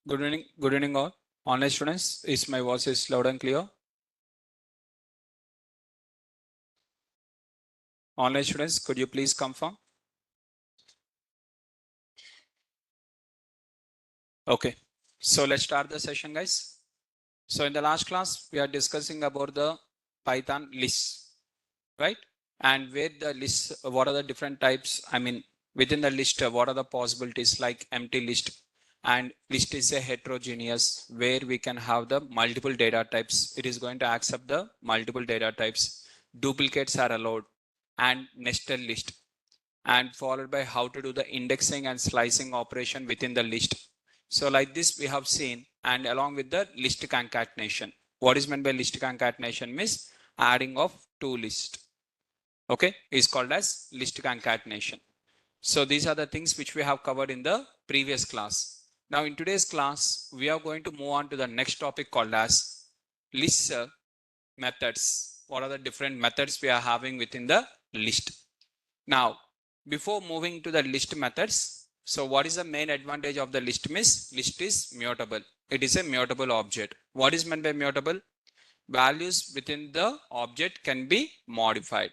Good evening all. Online students, is my voice is loud and clear? Online students, could you please confirm? Okay, so let's start the session, guys. So in the last class, we are discussing about the Python lists, right? And where the lists, what are the different types? I mean, within the list, what are the possibilities like empty list? And list is a heterogeneous where we can have the multiple data types. It is going to accept the multiple data types. Duplicates are allowed and nested list, and followed by how to do the indexing and slicing operation within the list. So like this we have seen, and along with the list concatenation. What is meant by list concatenation means adding of two lists. Okay, is called as list concatenation. So these are the things which we have covered in the previous class. Now in today's class, we are going to move on to the next topic called as list methods. What are the different methods we are having within the list? Now, before moving to the list methods, so what is the main advantage of the list means? List is mutable. It is a mutable object. What is meant by mutable? Values within the object can be modified.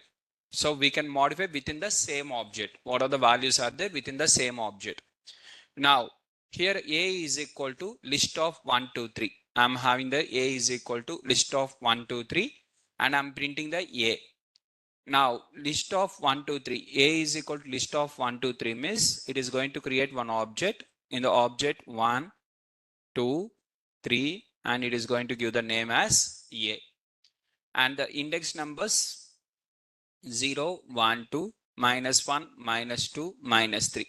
So we can modify within the same object. What are the values are there within the same object? Now, here A is equal to list of 1, 2, 3. I'm having the A is equal to list of 1, 2, 3, and I'm printing the A. Now, list of 1, 2, 3. A is equal to list of 1, 2, 3 means it is going to create one object. In the object 1, 2, 3, and it is going to give the name as A. And the index numbers 0, 1, 2, minus 1, minus 2, minus 3.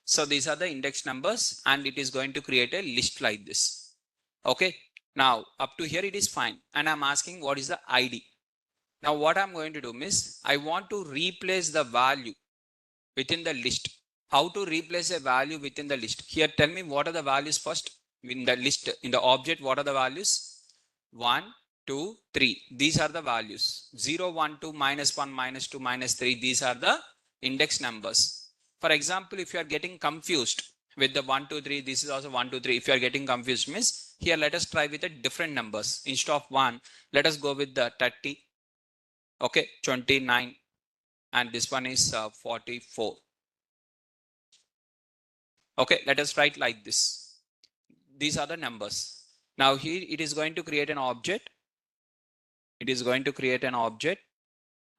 So these are the index numbers, and it is going to create a list like this. Okay. Now, up to here it is fine. And I'm asking what is the ID. Now what I'm going to do is I want to replace the value within the list. How to replace a value within the list? Here tell me what are the values first in the list, in the object. What are the values? 1, 2, 3. These are the values. 0, 1, 2, minus 1, minus 2, minus 3. These are the index numbers. For example, if you are getting confused with the 1, 2, 3, this is also 1, 2, 3. If you are getting confused means here let us try with the different numbers. Instead of 1, let us go with the 30. Okay, 29, and this one is 44. Okay, let us write like this. These are the numbers. Now here it is going to create an object. It is going to create an object,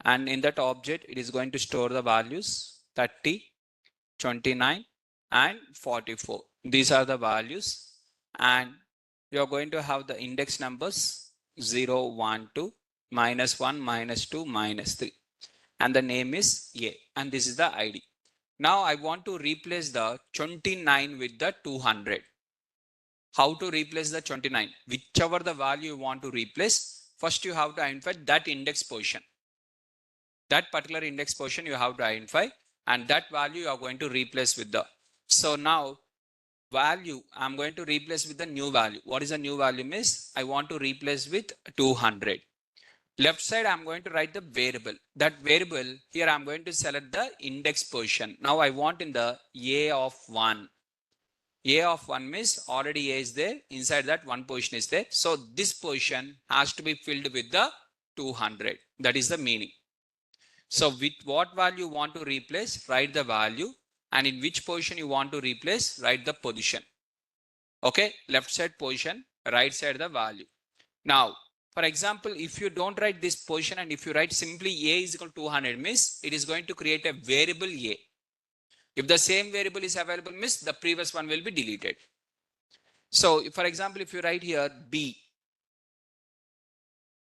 and in that object it is going to store the values 30, 29, and 44. These are the values, and you are going to have the index numbers 0, 1, 2, minus 1, minus 2, minus 3. And the name is A, and this is the ID. Now I want to replace the 29 with the 200. How to replace the 29? Whichever the value you want to replace, first you have to identify that index position. That particular index position you have to identify, and that value you are going to replace with the. So now value I'm going to replace with the new value. What is the new value means? I want to replace with 200. Left side, I'm going to write the variable. That variable, here I'm going to select the index position. Now I want in the A of 1. A of 1 means already A is there. Inside that one position is there. So this position has to be filled with the 200. That is the meaning. So with what value you want to replace, write the value. And in which position you want to replace, write the position. Okay, left side position, right side the value. Now, for example, if you don't write this position and if you write simply A is equal to 200 means it is going to create a variable A. If the same variable is available means the previous one will be deleted. So for example, if you write here B,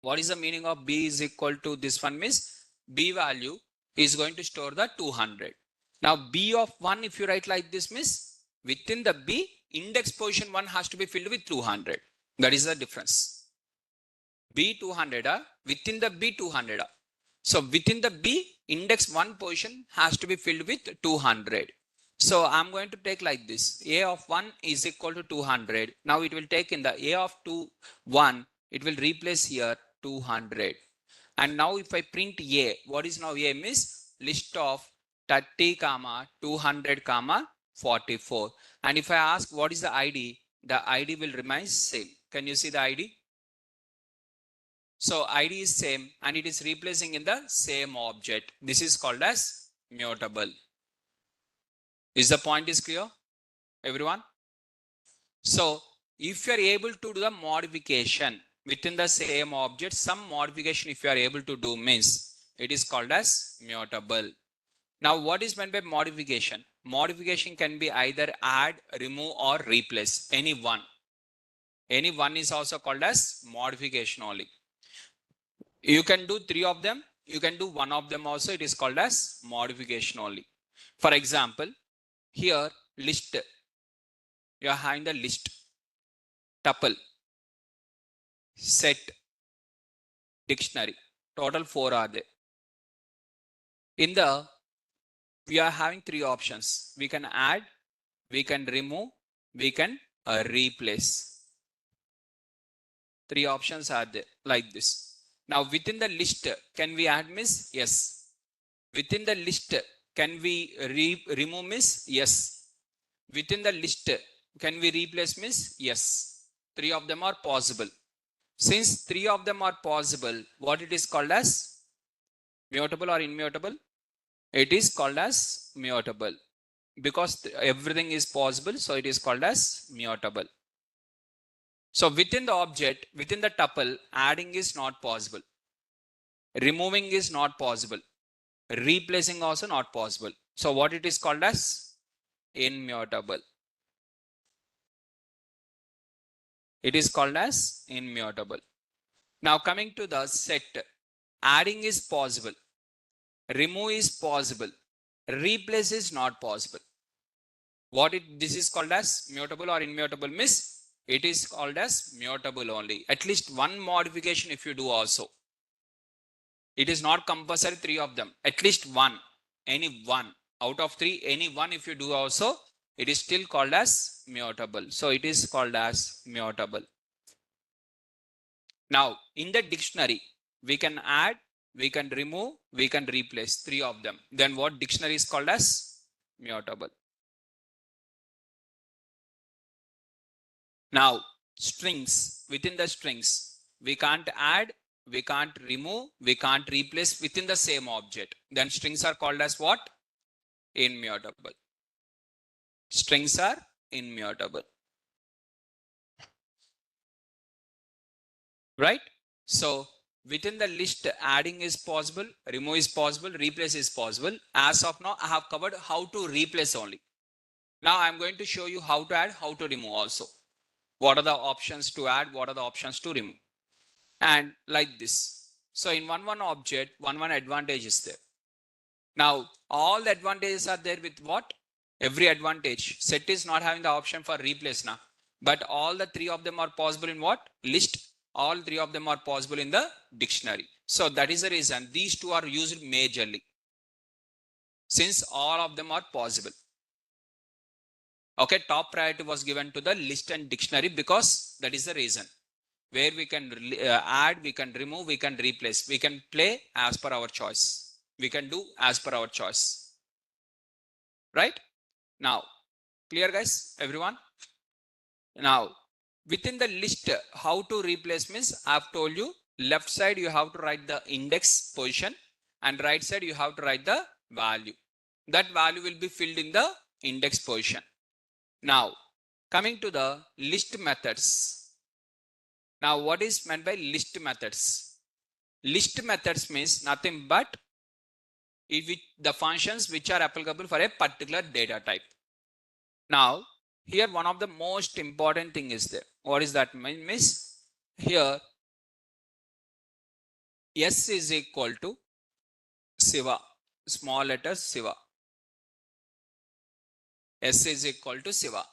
what is the meaning of B is equal to this one means B value is going to store the 200. Now B of 1, if you write like this means within the B, index position 1 has to be filled with 200. That is the difference. B 200 within the B 200. So within the B, index 1 position has to be filled with 200. So I'm going to take like this. A of 1 is equal to 200. Now it will take in the A of 2, 1, it will replace here 200. And now if I print A, what is now A means list of 30, 200, 44. And if I ask what is the ID, the ID will remain same. Can you see the ID? So ID is same and it is replacing in the same object. This is called as mutable. Is the point is clear, everyone? So if you are able to do the modification within the same object, some modification if you are able to do means it is called as mutable. Now what is meant by modification? Modification can be either add, remove or replace. Any one. Any one is also called as modification only. You can do three of them. You can do one of them also. It is called as modification only. For example, here list. You are having the list, tuple, set, dictionary. Total 4 are there. In the, we are having three options. We can add, we can remove, we can replace. Three options are there like this. Now within the list, can we add miss? Yes. Within the list, can we remove miss? Yes. Within the list, can we replace miss? Yes. Three of them are possible. Since three of them are possible, what it is called as? Mutable or immutable? It is called as mutable. Because everything is possible, so it is called as mutable. So within the object, within the tuple, adding is not possible. Removing is not possible. Replacing also not possible. So what it is called as? Immutable. It is called as immutable. Now coming to the set, adding is possible. Remove is possible. Replace is not possible. This is called as mutable or immutable miss? It is called as mutable only. At least one modification if you do also. It is not compulsory three of them. At least one. Any one. Out of three, any one if you do also, it is still called as mutable. So it is called as mutable. Now in the dictionary, we can add, we can remove, we can replace three of them. Then what dictionary is called as? Mutable. Now strings, within the strings, we can't add, we can't remove, we can't replace within the same object. Then strings are called as what? Immutable. Strings are immutable. Right? So within the list, adding is possible, remove is possible, replace is possible. As of now, I have covered how to replace only. Now I'm going to show you how to add, how to remove also. What are the options to add? What are the options to remove? And like this. So in one object, one advantage is there. Now all the advantages are there with what? Every advantage. Set is not having the option for replace now. But all the three of them are possible in what? List. All three of them are possible in the dictionary. So that is the reason these two are used majorly. Since all of them are possible. Okay, top priority was given to the list and dictionary because that is the reason. Where we can add, we can remove, we can replace. We can play as per our choice. We can do as per our choice. Right? Now, clear guys, everyone? Now, within the list, how to replace means I have told you, left side you have to write the index position and right side you have to write the value. That value will be filled in the index position. Now, coming to the list methods. Now, what is meant by list methods? List methods means nothing but the functions which are applicable for a particular data type. Now, here one of the most important thing is there. What is that means? Here, S is equal to Siva, small letter Siva. S is equal to Siva.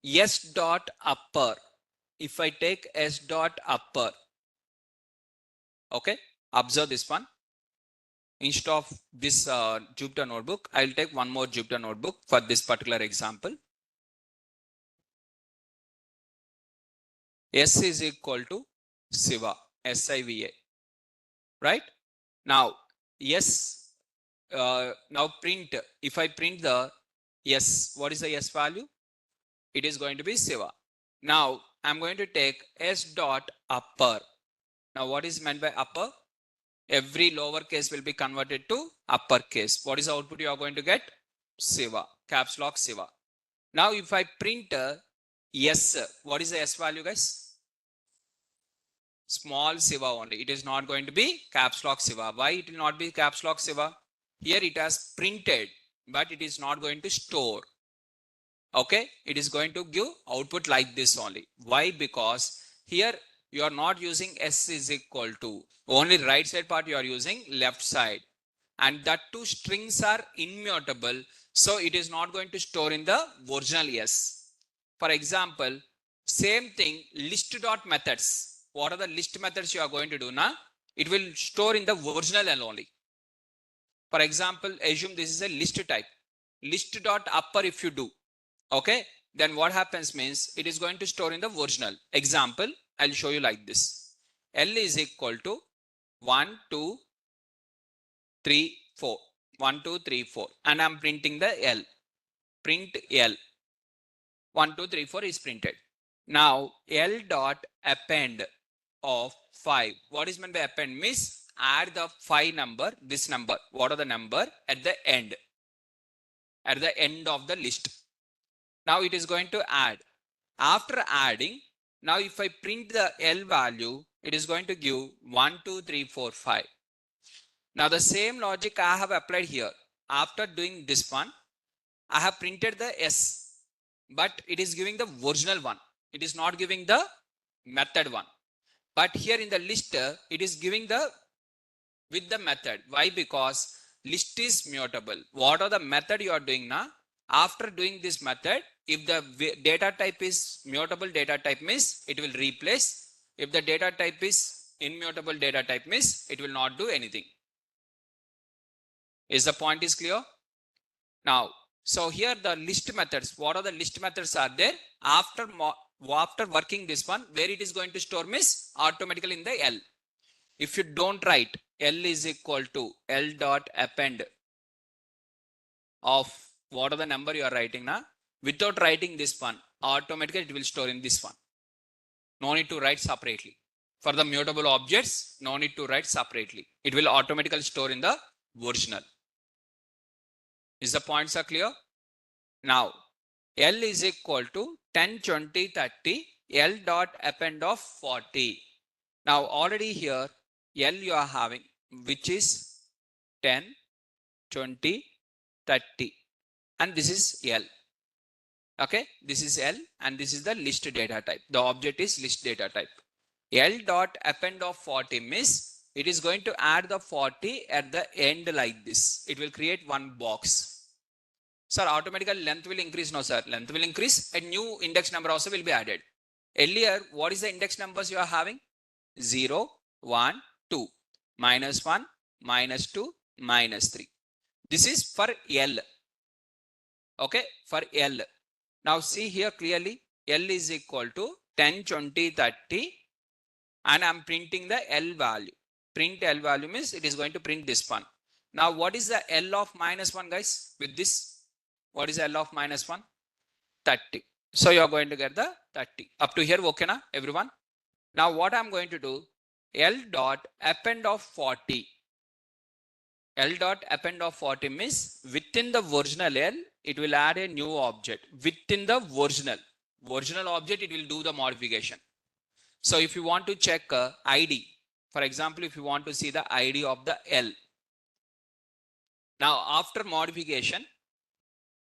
S dot upper. If I take S dot upper, okay, observe this one. Instead of this Jupyter notebook, I'll take one more Jupyter notebook for this particular example. S is equal to Siva, S-I-V-A, right? Now, S, now print, if I print the S, what is the S value? It is going to be Siva. Now I'm going to take s dot upper. Now what is meant by upper? Every lowercase will be converted to uppercase. What is the output you are going to get? Siva, caps lock Siva. Now if I print S, what is the S value, guys? Small Siva only. It is not going to be caps lock Siva. Why it will not be caps lock Siva? Here it has printed, but it is not going to store. Okay, it is going to give output like this only. Why? Because here you are not using S is equal to, only right side part you are using left side, and that two strings are immutable, so it is not going to store in the original S. For example, same thing, list dot methods. What are the list methods you are going to do now? It will store in the original L only. For example, assume this is a list type. List dot upper if you do, okay, then what happens means it is going to store in the original. Example, I'll show you like this. L is equal to 1, 2, 3, 4. 1, 2, 3, 4. And I'm printing the L. Print L. 1, 2, 3, 4 is printed. Now, L dot append of 5. What is meant by append? Means add the 5 number, this number. What are the number at the end? At the end of the list. Now it is going to add. After adding, now if I print the L value, it is going to give 1, 2, 3, 4, 5. Now the same logic I have applied here. After doing this one, I have printed the S, but it is giving the original one. It is not giving the method one. But here in the list, it is giving the with the method. Why? Because list is mutable. What are the method you are doing now? After doing this method, if the data type is mutable data type means it will replace. If the data type is immutable data type means it will not do anything. Is the point is clear? Now, so here the list methods. What are the list methods are there? After working this one, where it is going to store means automatically in the L. If you don't write L is equal to L dot append of what are the number you are writing now, without writing this one, automatically it will store in this one. No need to write separately. For the mutable objects, no need to write separately. It will automatically store in the original. Is the points are clear? Now, L is equal to 10, 20, 30, L dot append of 40. Now, already here, L you are having, which is 10, 20, 30. And this is L. Okay, this is L and this is the list data type. The object is list data type. L dot append of 40 means it is going to add the 40 at the end like this. It will create one box. Sir, automatically length will increase. No, sir. Length will increase. A new index number also will be added. Earlier, what is the index numbers you are having? 0, 1, 2, minus 1, minus 2, minus 3. This is for L. Okay, for L. Now see here clearly, L is equal to 10, 20, 30 and I'm printing the L value. Print L value means it is going to print this one. Now what is the L of minus 1 guys with this? What is L of minus 1? 30. So you are going to get the 30. Up to here, okay na everyone? Now what I'm going to do, L dot append of 40. L dot append of 40 means within the original L, it will add a new object. Within the original object, it will do the modification. So if you want to check ID, for example, if you want to see the ID of the L. Now after modification,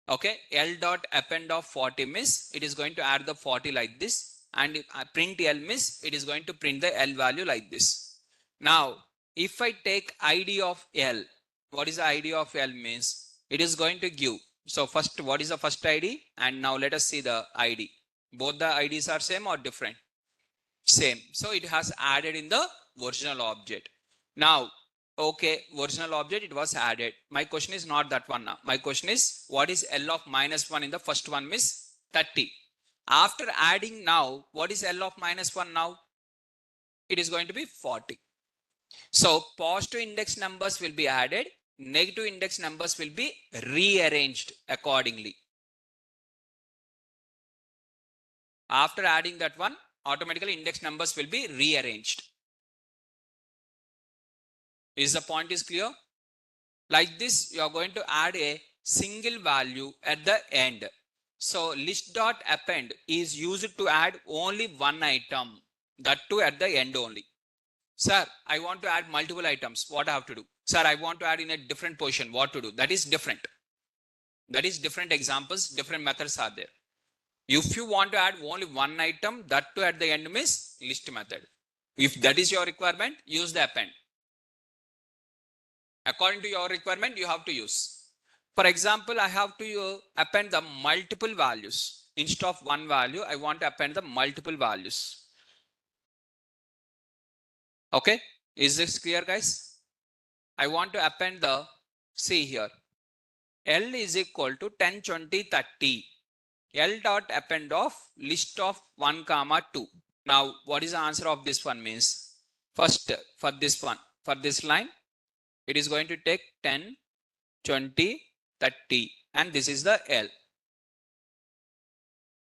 okay, L dot append of 40 means it is going to add the 40 like this, and print L means it is going to print the L value like this. Now, if I take ID of L, what is the ID of L means? It is going to give. So first, what is the first ID? And now let us see the ID. Both the IDs are same or different? Same. So it has added in the original object. Now, okay, original object, it was added. My question is not that one now. My question is, what is L of minus 1 in the first one means 30. After adding now, what is L of minus 1 now? It is going to be 40. So positive index numbers will be added. Negative index numbers will be rearranged accordingly. After adding that one, automatically index numbers will be rearranged. Is the point is clear? Like this, you are going to add a single value at the end. So list dot append is used to add only one item, that too at the end only. Sir, I want to add multiple items. What I have to do? Sir, I want to add in a different position. What to do? That is different. That is different examples, different methods are there. If you want to add only one item, that too at the end means list method. If that is your requirement, use the append. According to your requirement, you have to use. For example, I have to append the multiple values. Instead of one value, I want to append the multiple values. Okay, is this clear, guys? I want to append the, see here, L is equal to 10, 20, 30. L dot append of list of 1, 2. Now, what is the answer of this one means? First, for this one, for this line, it is going to take 10, 20, 30, and this is the L.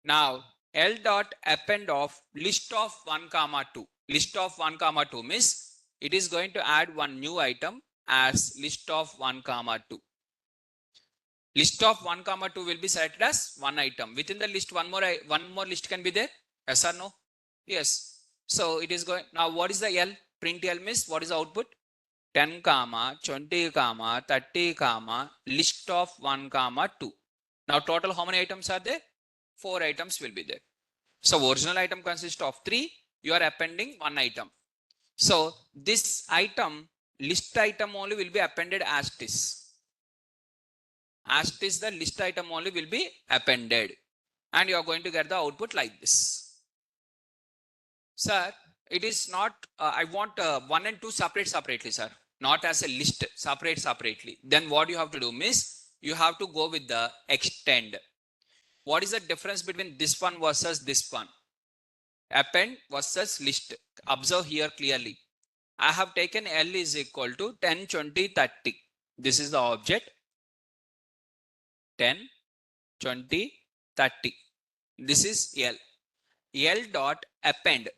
Now, L dot append of list of 1, 2. List of 1, 2 means it is going to add one new item as list of 1, 2. List of 1, 2 will be selected as one item. Within the list, one more list can be there. Yes or no? Yes. So it is going. Now, what is the L? Print L means what is the output? 10, 20, 30, list of 1, 2. Now, total how many items are there? 4 items will be there. So, original item consists of 3. You are appending one item. So, this item, list item only will be appended as this. As this, the list item only will be appended. And you are going to get the output like this. Sir, it is not, I want 1 and 2 separately, sir. Not as a list, separately. Then what you have to do is, you have to go with the extend. What is the difference between this one versus this one? Append versus list. Observe here clearly. I have taken L is equal to 10, 20, 30. This is the object. 10, 20, 30. This is L. L dot append.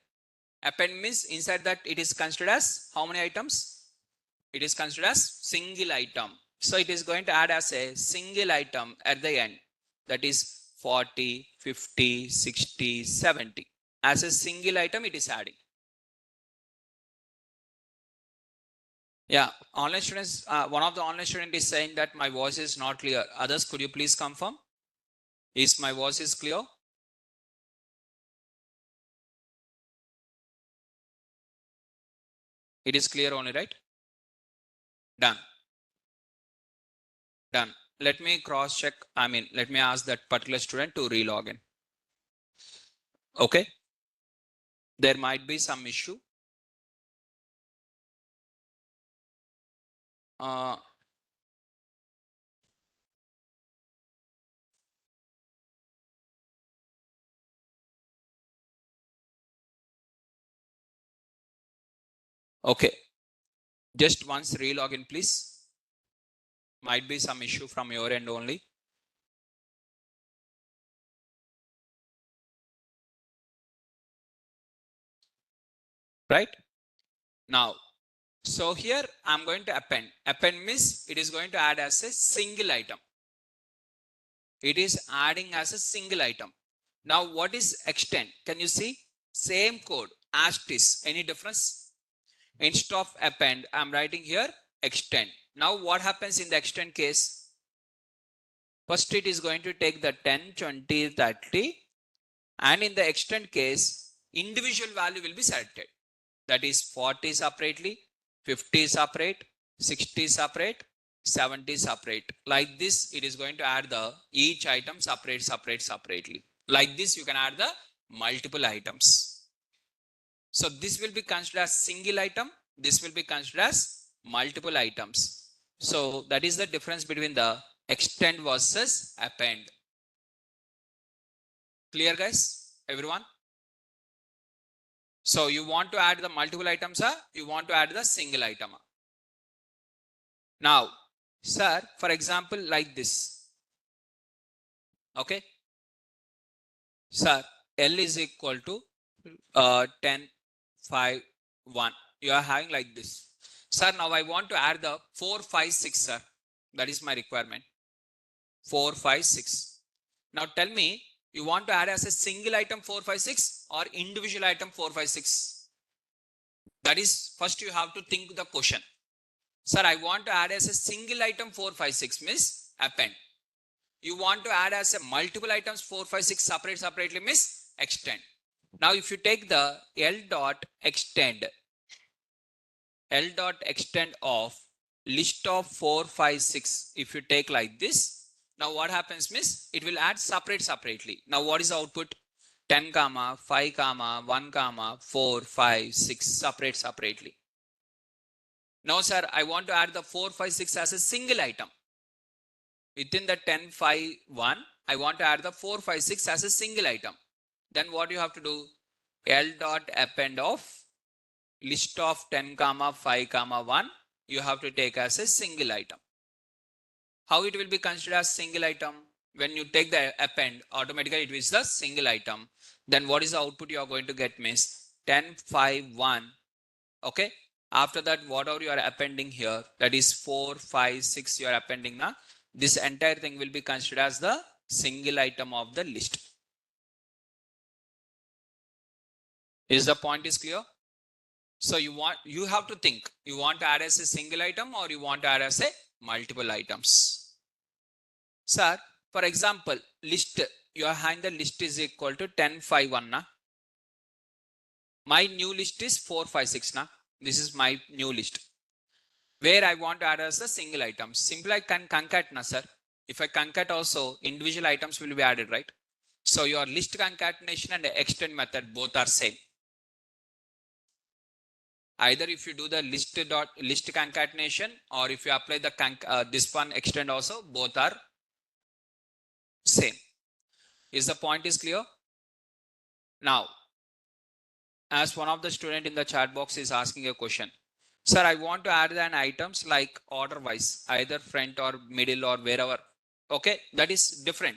Append means inside that it is considered as how many items? It is considered as single item. So it is going to add as a single item at the end. That is 40, 50, 60, 70. As a single item, it is adding. Yeah, online students, one of the online student is saying that my voice is not clear. Others, could you please confirm? Is my voice is clear? It is clear only, right? Done. Done. Let me cross check. Let me ask that particular student to relog in. Okay. There might be some issue. Okay. Just once relog in, please. Might be some issue from your end only. Right? Now, so here I'm going to append. Append means it is going to add as a single item. It is adding as a single item. Now, what is extend? Can you see? Same code as this. Any difference? Instead of append, I'm writing here extend. Now, what happens in the extend case? First, it is going to take the 10, 20, 30. And in the extend case, individual value will be selected. That is 40 separately, 50 separate, 60 separate, 70 separate. Like this, it is going to add the each item separately. Like this, you can add the multiple items. So this will be considered as single item. This will be considered as multiple items. So that is the difference between the extend versus append. Clear, guys? Everyone? So you want to add the multiple items, or you want to add the single item? Now, sir, for example, like this. Okay. Sir, L is equal to 10, 5, 1. You are having like this. Sir, now I want to add the 4, 5, 6, sir. That is my requirement. 4, 5, 6. Now tell me, you want to add as a single item 4, 5, 6 or individual item 4, 5, 6? That is, first you have to think the question. Sir, I want to add as a single item 4, 5, 6 means append. You want to add as a multiple items 4, 5, 6 separately means extend. Now if you take the L dot extend of list of 4, 5, 6, if you take like this, now what happens means it will add separately. Now what is the output? 10 comma 5 comma 1 comma 4 5 6 separately. Now sir, I want to add the 4 5 6 as a single item. Within the 10 5 1, I want to add the 4 5 6 as a single item. Then what you have to do? L dot append of list of 10 comma 5 comma 1, you have to take as a single item. How it will be considered as single item? When you take the append, automatically it is the single item. Then what is the output you are going to get means 10 5 1. Okay. After that, whatever you are appending here, that is 4 5 6 you are appending now. This entire thing will be considered as the single item of the list. Is the point is clear? So you have to think, you want to add as a single item or you want to add as a multiple items. Sir, for example, list, you are having the list is equal to 10 5 1 na? My new list is 4 5 6 na? This is my new list where I want to add as a single item. Simply I can concat na, sir. If I concat also, individual items will be added, right? So your list concatenation and extend method both are same. Either if you do the list concatenation or if you apply the this one extend also, both are same. Is the point is clear? Now, as one of the student in the chat box is asking a question. Sir, I want to add an items like order wise, either front or middle or wherever. Okay, that is different.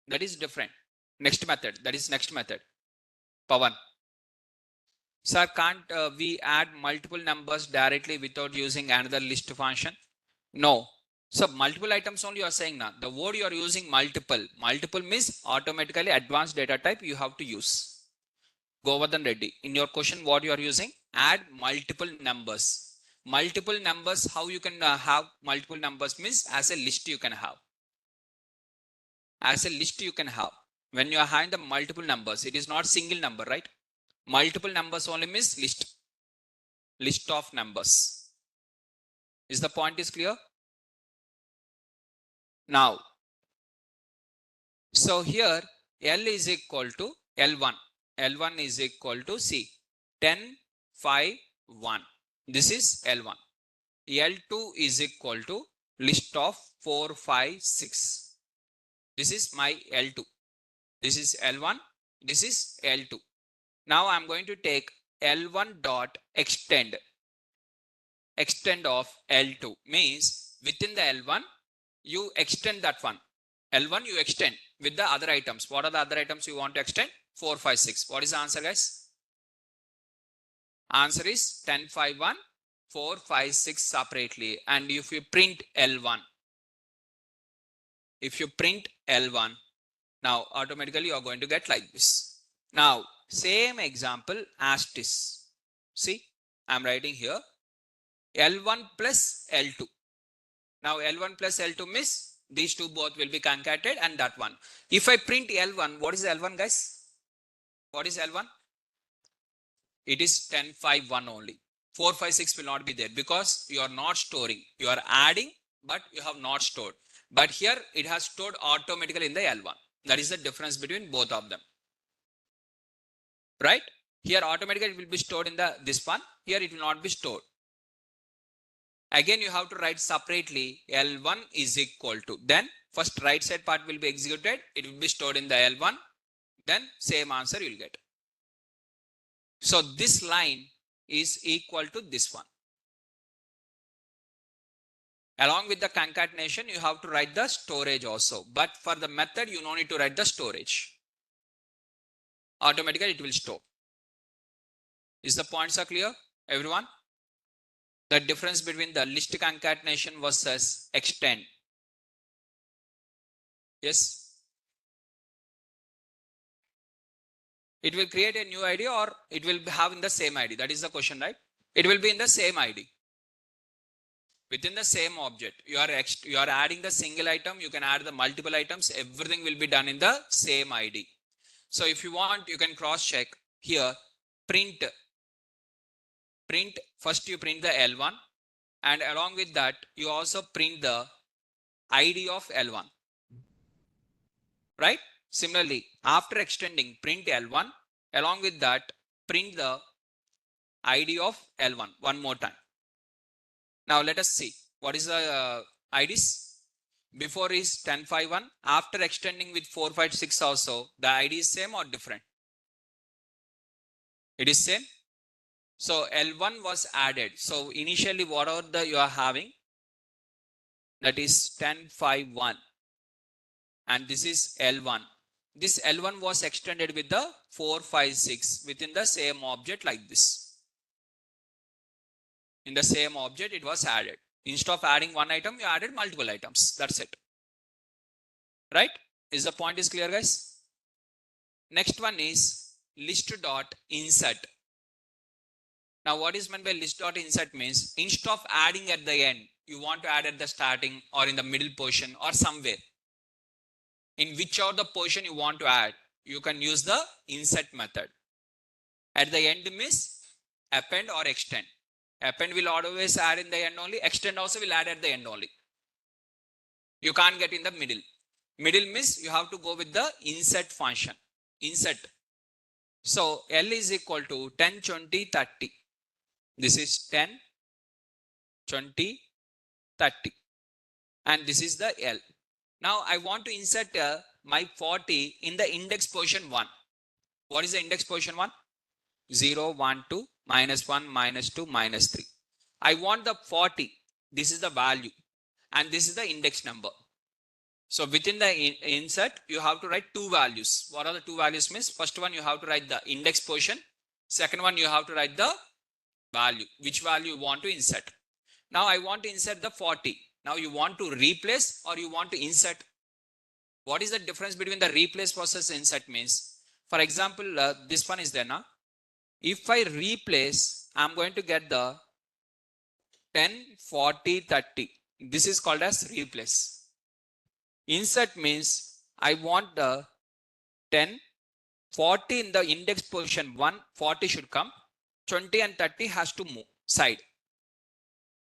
That is different. Next method, that is next method. Pawan. Sir, can't we add multiple numbers directly without using another list function? No. So multiple items only you are saying now. The word you are using multiple. Multiple means automatically advanced data type you have to use. Govardhan Reddy, in your question, what you are using? Add multiple numbers. Multiple numbers, how you can have multiple numbers means as a list you can have. As a list you can have. When you are having the multiple numbers, it is not single number, right? Multiple numbers only means list. List of numbers. Is the point is clear? Now, so here L is equal to L1. L1 is equal to C. 10, 5, 1. This is L1. L2 is equal to list of 4, 5, 6. This is my L2. This is L1. This is L2. Now I'm going to take L1 dot extend. Extend of L2 means within the L1, you extend that one. L1 you extend with the other items. What are the other items you want to extend? 4, 5, 6. What is the answer, guys? Answer is 10, 5, 1, 4, 5, 6 separately. And if you print L1, now automatically you are going to get like this. Now, same example as this. See, I'm writing here L1 plus L2. Now L1 plus L2 means these two both will be concatenated and that one. If I print L1, what is L1, guys? What is L1? It is 10, 5, 1 only. 4, 5, 6 will not be there because you are not storing. You are adding, but you have not stored. But here it has stored automatically in the L1. That is the difference between both of them. Right? Here automatically it will be stored in this one. Here it will not be stored. Again, you have to write separately L1 is equal to. Then first right side part will be executed. It will be stored in the L1. Then same answer you will get. So this line is equal to this one. Along with the concatenation, you have to write the storage also. But for the method, you don't need to write the storage. automatically it will stop. Is the points are clear, everyone? The difference between the list concatenation versus extend. Yes. It will create a new ID or it will have in the same ID. That is the question, right? It will be in the same ID. Within the same object. You are adding the single item. You can add the multiple items. Everything will be done in the same ID. So if you want, you can cross check here. Print. First you print the L1. And along with that, you also print the ID of L1. Right? Similarly, after extending, print L1. Along with that, print the ID of L1 one more time. Now let us see what is the IDs. Before is 1051. After extending with 456 also, the ID is same or different? It is same. So L1 was added. So initially whatever you are having, that is 1051. And this is L1. This L1 was extended with the 456 within the same object like this. In the same object it was added. Instead of adding one item, you added multiple items. That's it. Right? Is the point is clear, guys? Next one is list.insert. Now what is meant by list.insert means instead of adding at the end, you want to add at the starting or in the middle portion or somewhere. In whichever the portion you want to add, you can use the insert method. At the end means append or extend. Append will always add in the end only. Extend also will add at the end only. You can't get in the middle. Middle means you have to go with the insert function. Insert. So L is equal to 10, 20, 30. This is 10, 20, 30. And this is the L. Now I want to insert my 40 in the index position 1. What is the index position 1? 0, 1, 2, minus 1, minus 2, minus 3. I want the 40. This is the value. And this is the index number. So within the insert, you have to write two values. What are the two values means? First one, you have to write the index position. Second one, you have to write the value. Which value you want to insert. Now I want to insert the 40. Now you want to replace or you want to insert. What is the difference between the replace versus insert means? For example, this one is there now. If I replace, I'm going to get the 10, 40, 30. This is called as replace. Insert means I want the 10, 40 in the index position 1, 40 should come, 20 and 30 has to move side.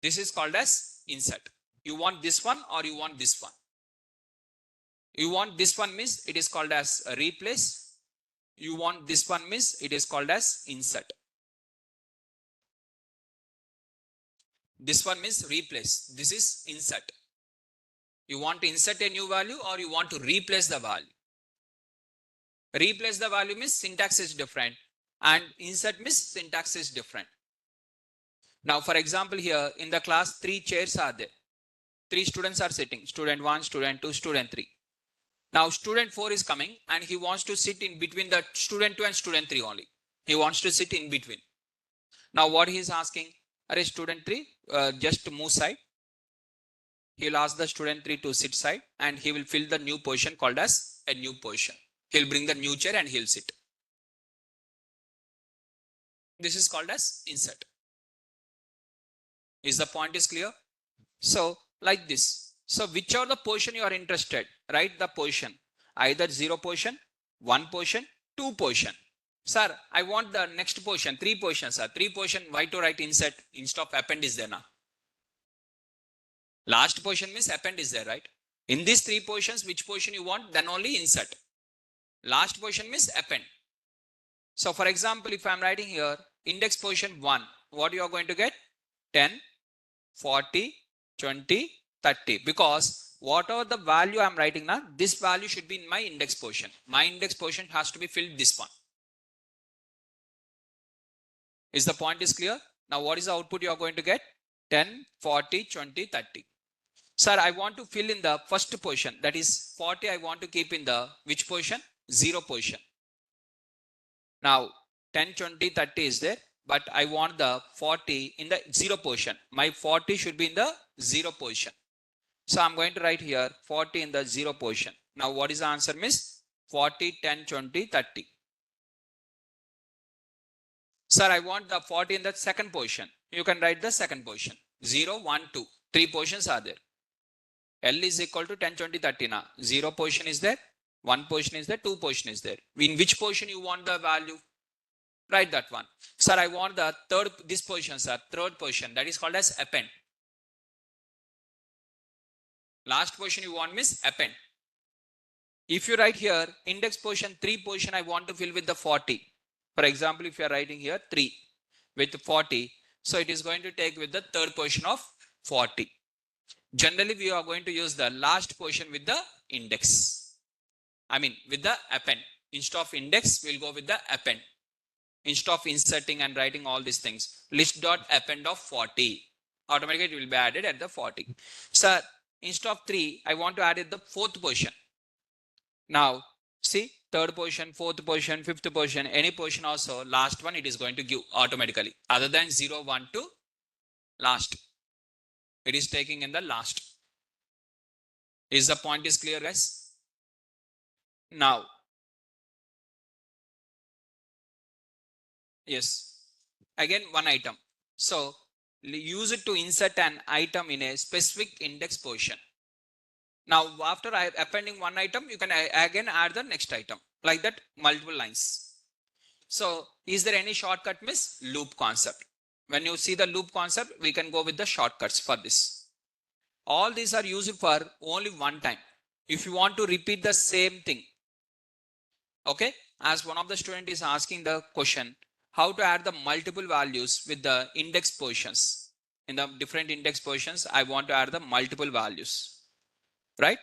This is called as insert. You want this one or you want this one? You want this one means it is called as replace. You want this one means it is called as insert. This one means replace. This is insert. You want to insert a new value or you want to replace the value. Replace the value means syntax is different and insert means syntax is different. Now for example here in the class 3 chairs are there. 3 students are sitting. Student 1, student 2, student 3. Now student 4 is coming and he wants to sit in between the student 2 and student 3 only. He wants to sit in between. Now what he is asking? Are student 3 just move side. He will ask the student 3 to sit side and he will fill the new position called as a new position. He'll bring the new chair and he'll sit. This is called as insert. Is the point is clear? So like this. So whichever the position you are interested, write the position. Either 0 position, 1 position, 2 position. Sir, I want the next position, 3 positions, sir. 3 position, why to write insert instead of append is there now? Last position means append is there, right? In these 3 positions, which position you want, then only insert. Last position means append. So for example, if I'm writing here, index position 1, what you are going to get? 10, 40, 20, 30. Because whatever the value I'm writing now, this value should be in my index position. My index position has to be filled this one. Is the point is clear? Now what is the output you are going to get? 10, 40, 20, 30. Sir, I want to fill in the first position. That is 40 I want to keep in the which position? 0 position. Now 10, 20, 30 is there, but I want the 40 in the 0 position. My 40 should be in the 0 position. So I'm going to write here 40 in the 0 position. Now what is the answer, miss? 40, 10, 20, 30. Sir, I want the 40 in the second position. You can write the second position. 0, 1, 2. 3 positions are there. L is equal to 10, 20, 30 now. 0 position is there. 1 position is there. 2 position is there. In which position you want the value? Write that one. Sir, I want the third, this position, sir. Third position. That is called as append. Last position you want means append. If you write here, index position, 3 position, I want to fill with the 40. For example, if you are writing here 3 with 40, so it is going to take with the third position of 40. Generally, we are going to use the last position with the index. I mean, with the append. Instead of index, we'll go with the append. Instead of inserting and writing all these things, list dot append of 40. Automatically, it will be added at the 40. Sir, instead of 3, I want to add it the fourth position. Now, see, third position, fourth position, fifth position, any position also, last one it is going to give automatically. Other than 0, 1, 2, last. It is taking in the last. Is the point is clear, guys? Now, yes, again one item. So, use it to insert an item in a specific index position. Now, after appending one item, you can again add the next item, like that, multiple lines. So, is there any shortcut, miss? Loop concept. When you see the loop concept, we can go with the shortcuts for this. All these are used for only one time. If you want to repeat the same thing, okay, as one of the student is asking the question, how to add the multiple values with the index positions. In the different index positions, I want to add the multiple values, right?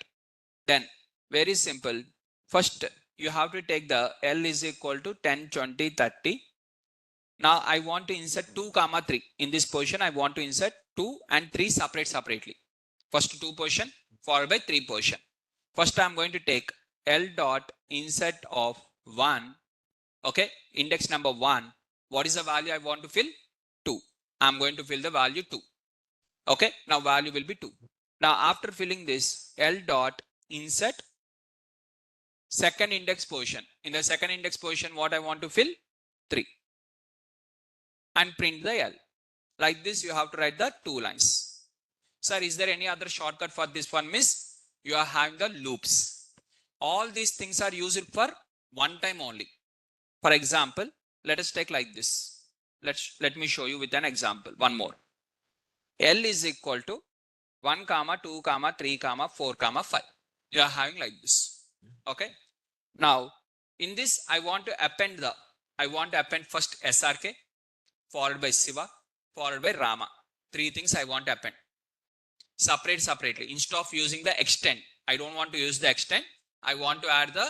Then, very simple. First, you have to take the L is equal to 10, 20, 30. Now, I want to insert 2, 3. In this position, I want to insert 2 and 3 separately. First 2 position, followed by 3 position. First, I'm going to take L dot insert of 1. Okay, index number 1. What is the value I want to fill? 2. I'm going to fill the value 2. Okay, now value will be 2. Now, after filling this, L dot insert second index position. In the second index position, what I want to fill? 3. And print the L. Like this, you have to write the 2 lines. Sir, is there any other shortcut for this one, miss? You are having the loops. All these things are used for one time only. For example, let us take like this. Let me show you with an example. One more. L is equal to 1, 2, 3, 4, 5. You are having like this. Okay. Now, in this, I want to append first SRK, followed by Shiva, followed by Rama. 3 things I want to append. Separately. Instead of using the extend, I don't want to use the extend. I want to add the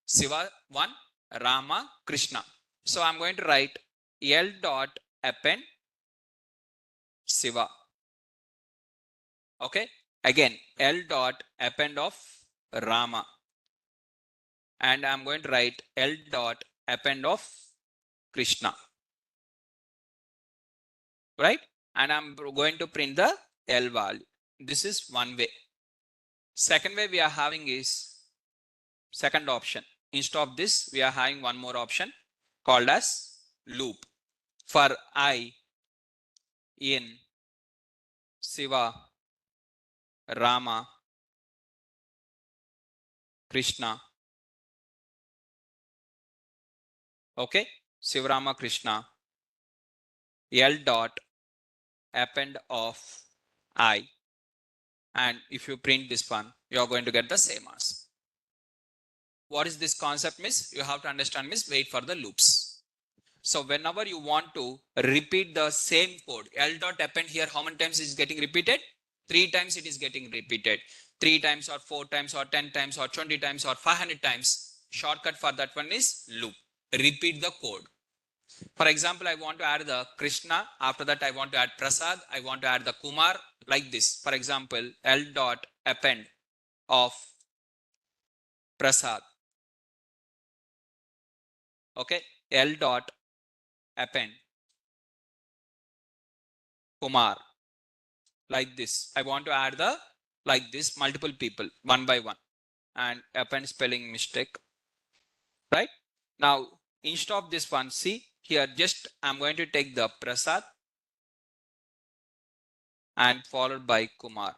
Shiva 1, Rama, Krishna. So I'm going to write L dot append Shiva. Okay. Again, L dot append of Rama. And I'm going to write L dot append of Krishna. Right? And I'm going to print the L value. This is one way. Second way we are having is second option. Instead of this, we are having one more option called as loop. For I in Shiva, Rama, Krishna. Okay, Shiva, Rama, Krishna. L dot append of I. And if you print this one, you are going to get the same answer. What is this concept, miss? You have to understand, miss, wait for the loops. So whenever you want to repeat the same code, L dot append here, how many times is getting repeated? 3 times it is getting repeated. 3 times or 4 times or 10 times or 20 times or 500 times. Shortcut for that one is loop. Repeat the code. For example, I want to add the Krishna. After that, I want to add Prasad. I want to add the Kumar, like this. For example, L dot append of Prasad. Okay. L dot append Kumar, like this. I want to add the like this multiple people one by one and append spelling mistake, right? Now instead of this one, see here, just I'm going to take the Prasad and followed by Kumar.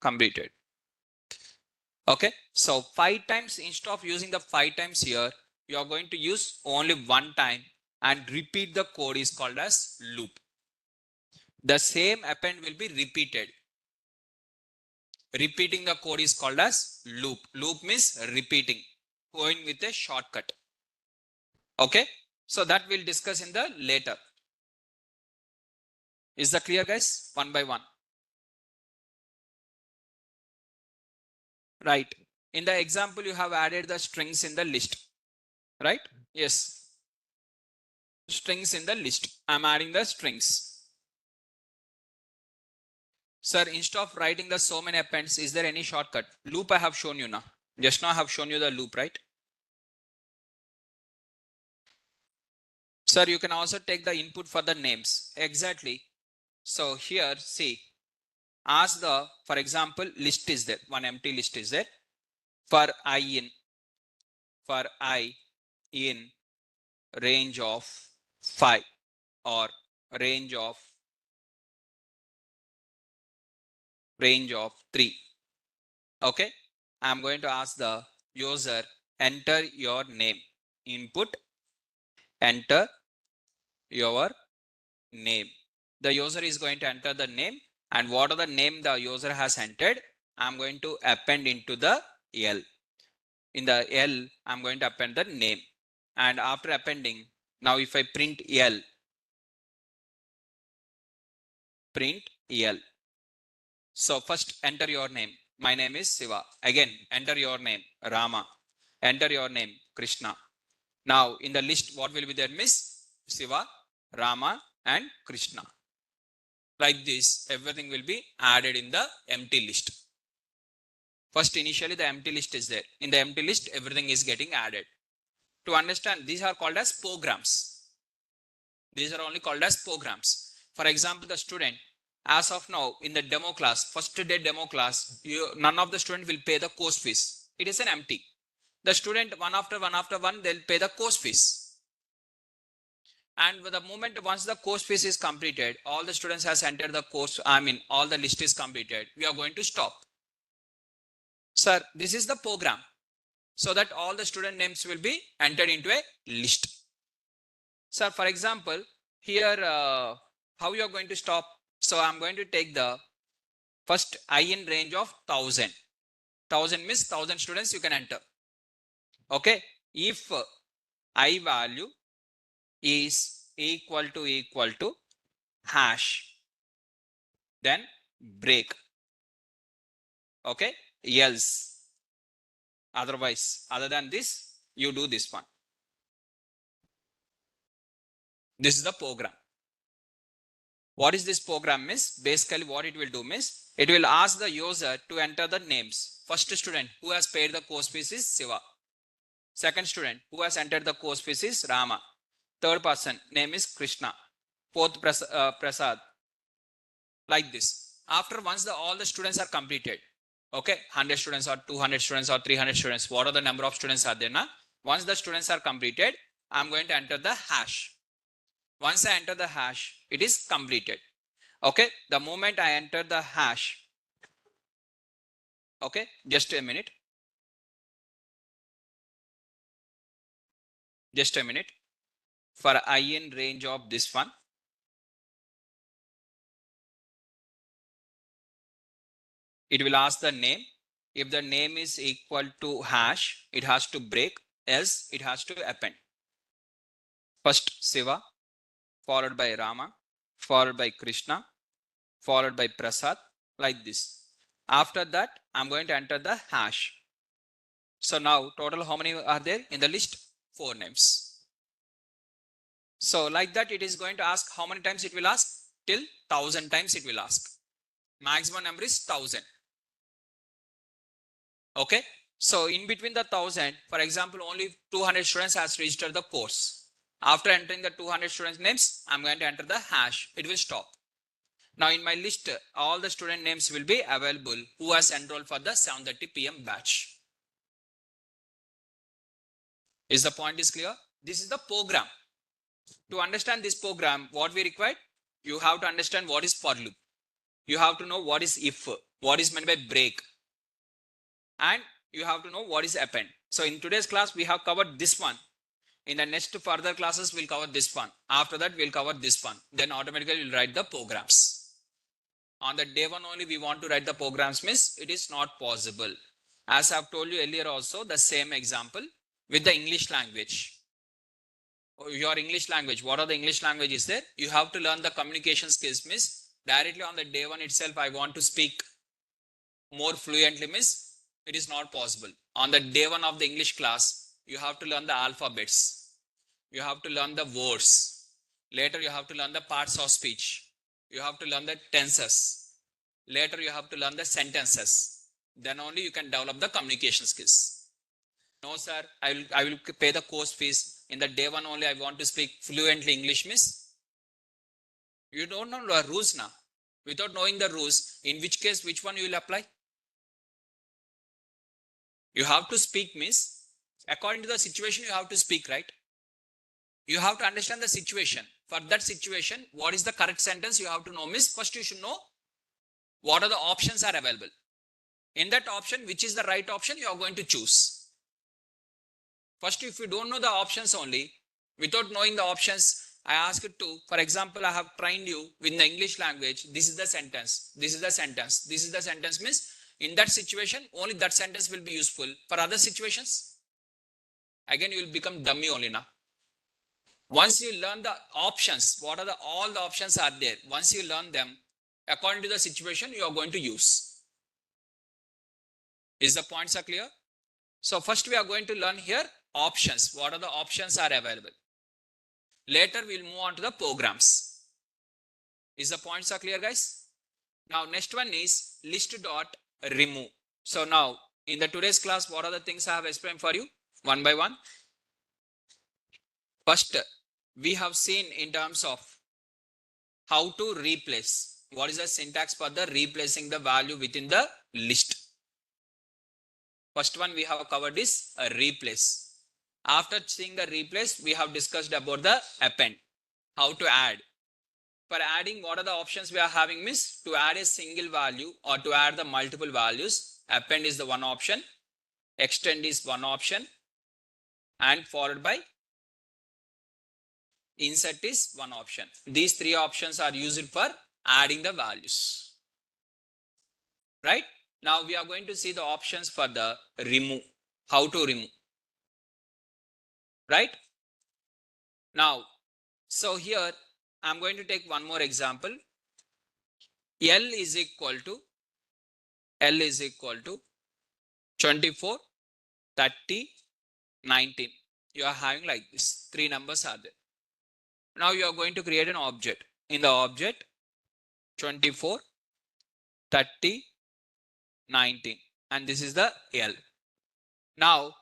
Completed. Okay, so 5 times, instead of using the 5 times here, you are going to use only one time and repeat the code is called as loop. The same append will be repeated. Repeating the code is called as loop. Loop means repeating, going with a shortcut. Okay, so that we'll discuss in the later. Is that clear, guys? One by one. Right. In the example, you have added the strings in the list, right? Yes. Strings in the list. I'm adding the strings. Sir, instead of writing the so many appends, is there any shortcut? Loop I have shown you now. Just now I have shown you the loop, right? Sir, you can also take the input for the names. Exactly. So here, see, ask the, for example, list is there. One empty list is there. For I in range of 5 or range of 3. Okay. I'm going to ask the user, enter your name. Input, enter your name. The user is going to enter the name, and what are the name the user has entered, I'm going to append into the L. In the L, I'm going to append the name. And after appending, now if I print L, so first enter your name. My name is Siva. Again, enter your name, Rama. Enter your name, Krishna. Now in the list, what will be there? Miss Siva, Rama and Krishna. Like this, everything will be added in the empty list. First, initially the empty list is there. In the empty list, everything is getting added. To understand, these are called as programs. These are only called as programs. For example, the student, as of now, in the demo class, first day demo class, none of the student will pay the course fees. It is an empty. The student, one after one, they'll pay the course fees. And with the moment once the course fees is completed, all the students has entered the course, all the list is completed, we are going to stop. Sir, this is the program, so that all the student names will be entered into a list. Sir, for example, here, how you are going to stop? So I'm going to take the first I in range of 1000. 1000 means 1000 students you can enter. Okay. If I value is equal to hash, then break. Okay. Else, otherwise, other than this, you do this one. This is the program. What is this program means? Basically what it will do means, it will ask the user to enter the names. First student who has paid the course fees is Siva. Second student who has entered the course fees is Rama. Third person name is Krishna. Fourth Prasad. Like this. After once all the students are completed, okay, 100 students or 200 students or 300 students, what are the number of students are there now? Once the students are completed, I'm going to enter the hash. Once I enter the hash, it is completed. Okay, the moment I enter the hash, okay, just a minute. Just a minute. For I in range of this one, it will ask the name. If the name is equal to hash, it has to break, else it has to append. First Siva, followed by Rama, followed by Krishna, followed by Prasad, like this. After that, I'm going to enter the hash. So now total how many are there in the list? 4 names. So like that, it is going to ask how many times it will ask? Till 1000 times it will ask. Maximum number is 1000. Okay. So in between the 1000, for example, only 200 students has registered the course. After entering the 200 students names, I'm going to enter the hash. It will stop. Now in my list, all the student names will be available who has enrolled for the 7:30 p.m. batch. Is the point is clear? This is the program. To understand this program, what we require? You have to understand what is for loop. You have to know what is if, what is meant by break, and you have to know what is append. So in today's class, we have covered this one. In the next further classes, we'll cover this one. After that, we'll cover this one. Then automatically we'll write the programs. On the day one only, we want to write the programs, means it is not possible. As I've told you earlier also, the same example with the English language. Your English language, what are the English languages there? You have to learn the communication skills, means directly on the day one itself, I want to speak more fluently, means it is not possible. On the day one of the English class, you have to learn the alphabets. You have to learn the words. Later, you have to learn the parts of speech. You have to learn the tenses. Later, you have to learn the sentences. Then only you can develop the communication skills. No, sir, I will pay the course fees. In the day one only, I want to speak fluently English, miss. You don't know the rules now. Without knowing the rules, in which case, which one you will apply? You have to speak, miss. According to the situation, you have to speak, right? You have to understand the situation. For that situation, what is the correct sentence you have to know, miss? First, you should know what are the options are available. In that option, which is the right option, you are going to choose. First, if you don't know the options only, without knowing the options, I ask you to, for example, I have trained you with the English language. This is the sentence. This is the sentence. This is the sentence, means in that situation, only that sentence will be useful. For other situations, again, you will become dummy only now. Once you learn the options, what are all the options are there. Once you learn them, according to the situation, you are going to use. Is the points are clear? So first we are going to learn here options. What are the options are available? Later we'll move on to the programs. Is the points are clear, guys? Now next one is list dot remove. So now in the today's class, what are the things I have explained for you one by one? First, we have seen in terms of how to replace. What is the syntax for the replacing the value within the list? First one we have covered is a replace. After seeing the replace, we have discussed about the append. How to add. For adding, what are the options we are having, miss? To add a single value or to add the multiple values, append is the one option, extend is one option, and followed by insert is one option. These three options are used for adding the values. Right? Now we are going to see the options for the remove. How to remove. Right? Now, so here I'm going to take one more example. L is equal to 24, 30, 19. You are having like this. Three numbers are there. Now you are going to create an object. In the object, 24, 30, 19. And this is the L. Now,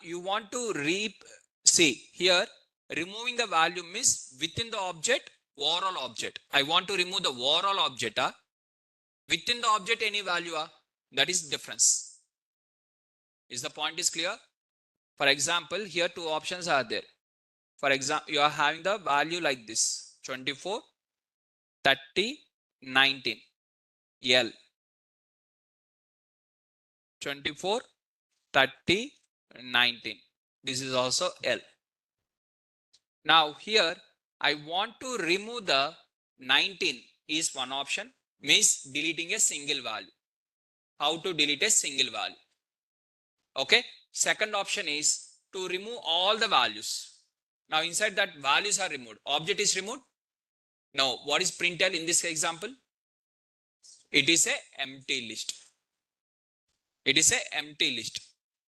you want to see here, removing the value means within the object, overall object. I want to remove the overall object. Within the object, any value. That is difference. Is the point is clear? For example, here two options are there. For example, you are having the value like this, 24, 30, 19, L. 24, 30, 19. This is also L. Now here, I want to remove the 19 is one option, means deleting a single value. How to delete a single value? Okay. Second option is to remove all the values. Now inside that values are removed. Object is removed. Now what is printed in this example? It is a empty list. It is a empty list.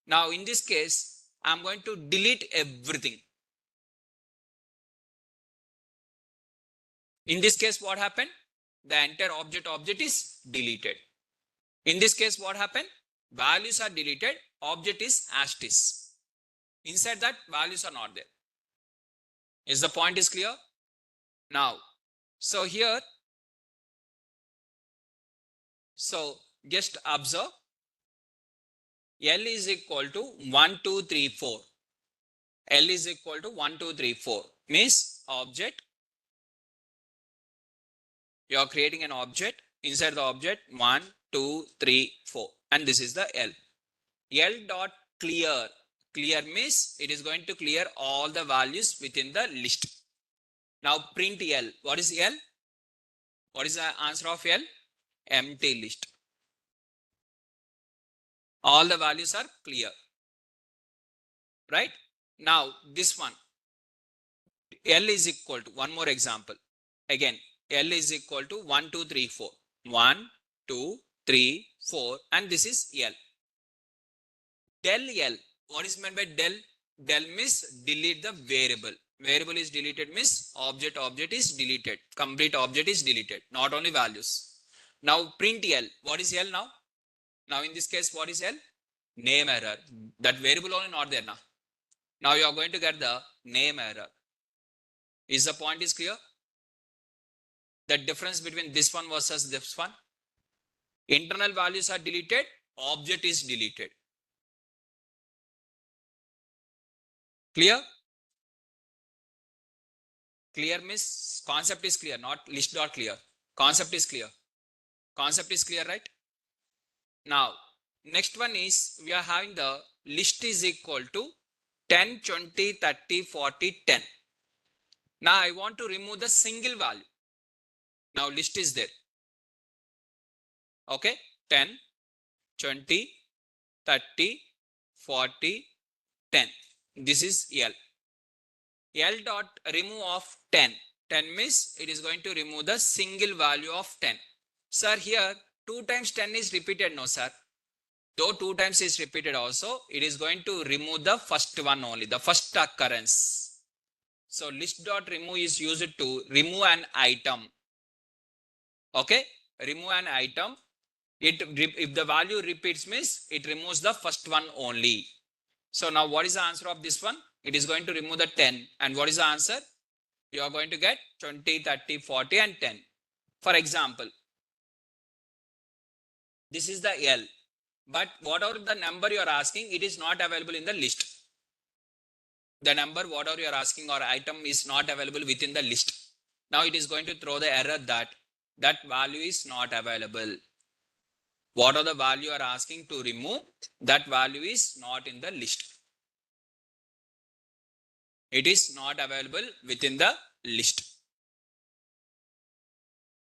Now in this case, I'm going to delete everything. In this case, what happened? The entire object is deleted. In this case, what happened? Values are deleted. object is as it is. Inside that, values are not there. Is the point is clear? Now, so here, so just observe, L is equal to 1, 2, 3, 4. L is equal to 1, 2, 3, 4. Means object, you are creating an object. Inside the object, 1, 2, 3, 4. And this is the L. L dot clear. Clear means it is going to clear all the values within the list. Now print L. What is L? What is the answer of L? Empty list. All the values are clear. Right? Now this one. L is equal to, one more example. Again, L is equal to 1, 2, 3, 4. 1, 2, 3, 4. And this is L. Del L. What is meant by del? Del means delete the variable. Variable is deleted means object is deleted. Complete object is deleted. Not only values. Now print L. What is L now? Now in this case, what is L? Name error. That variable only not there now. Now you are going to get the name error. Is the point is clear? The difference between this one versus this one. Internal values are deleted. Object is deleted. Clear? Clear means concept is clear, not list dot clear. Concept is clear. Concept is clear, right? Now, next one is we are having the list is equal to 10, 20, 30, 40, 10. Now I want to remove the single value. Now list is there. Okay, 10, 20, 30, 40, 10. This is L. L dot remove of 10. 10 means it is going to remove the single value of 10. Sir, here 2 times 10 is repeated. No, sir. Though 2 times is repeated also, it is going to remove the first one only, the first occurrence. So list dot remove is used to remove an item. Okay, remove an item. If the value repeats means it removes the first one only. So now what is the answer of this one? It is going to remove the 10. And what is the answer? You are going to get 20, 30, 40 and 10. For example, this is the L. But whatever the number you are asking, it is not available in the list. The number, whatever you are asking or item is not available within the list. Now it is going to throw the error that value is not available. What are the value you are asking to remove? That value is not in the list. It is not available within the list.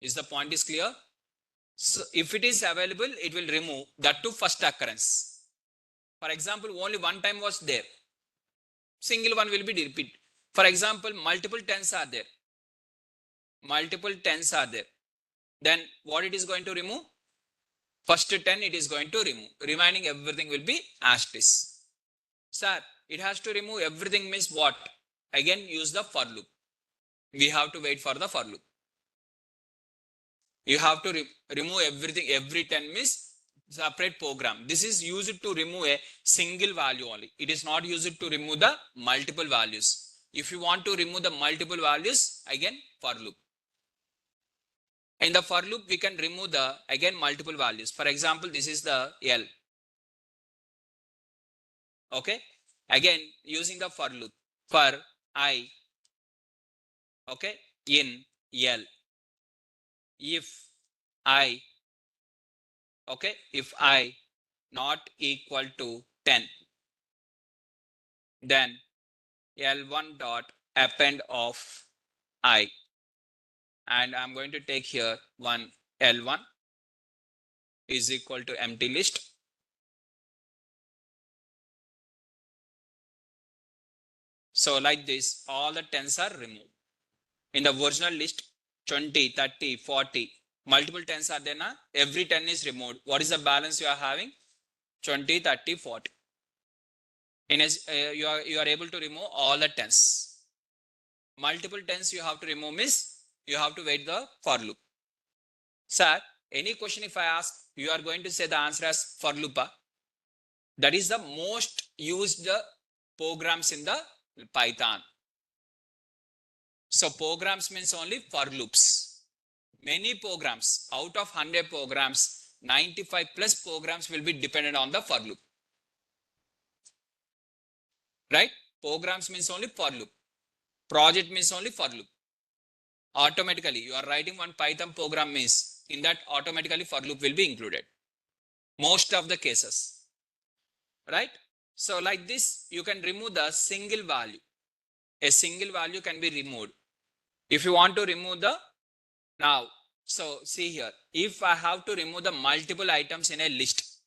Is the point is clear? So if it is available, it will remove that to first occurrence. For example, only one time was there. Single one will be repeated. For example, multiple tens are there. Multiple tens are there. Then what it is going to remove? First 10 it is going to remove. Remaining everything will be as it is. Sir, it has to remove everything means what? Again use the for loop. We have to wait for the for loop. You have to remove everything, every 10 means separate program. This is used to remove a single value only. It is not used to remove the multiple values. If you want to remove the multiple values, again for loop. In the for loop, we can remove the again multiple values. For example, this is the L. Okay. Again, using the for loop for I. Okay. In L. If I. Okay. If I not equal to 10, then L1 dot append of I. And I'm going to take here one L1 is equal to empty list. So like this, all the 10s are removed. In the original list, 20, 30, 40, multiple 10s are there now. Every 10 is removed. What is the balance you are having? 20, 30, 40. In you are able to remove all the 10s. Multiple 10s you have to remove means you have to wait the for loop. Sir, any question if I ask, you are going to say the answer as for loop. That is the most used programs in the Python. So programs means only for loops. Many programs, out of 100 programs, 95 plus programs will be dependent on the for loop. Right? Programs means only for loop. Project means only for loop. Automatically, you are writing one Python program means in that automatically for loop will be included. Most of the cases. Right? So like this, you can remove the single value. A single value can be removed. If you want to remove the now, so see here, if I have to remove the multiple items in a list,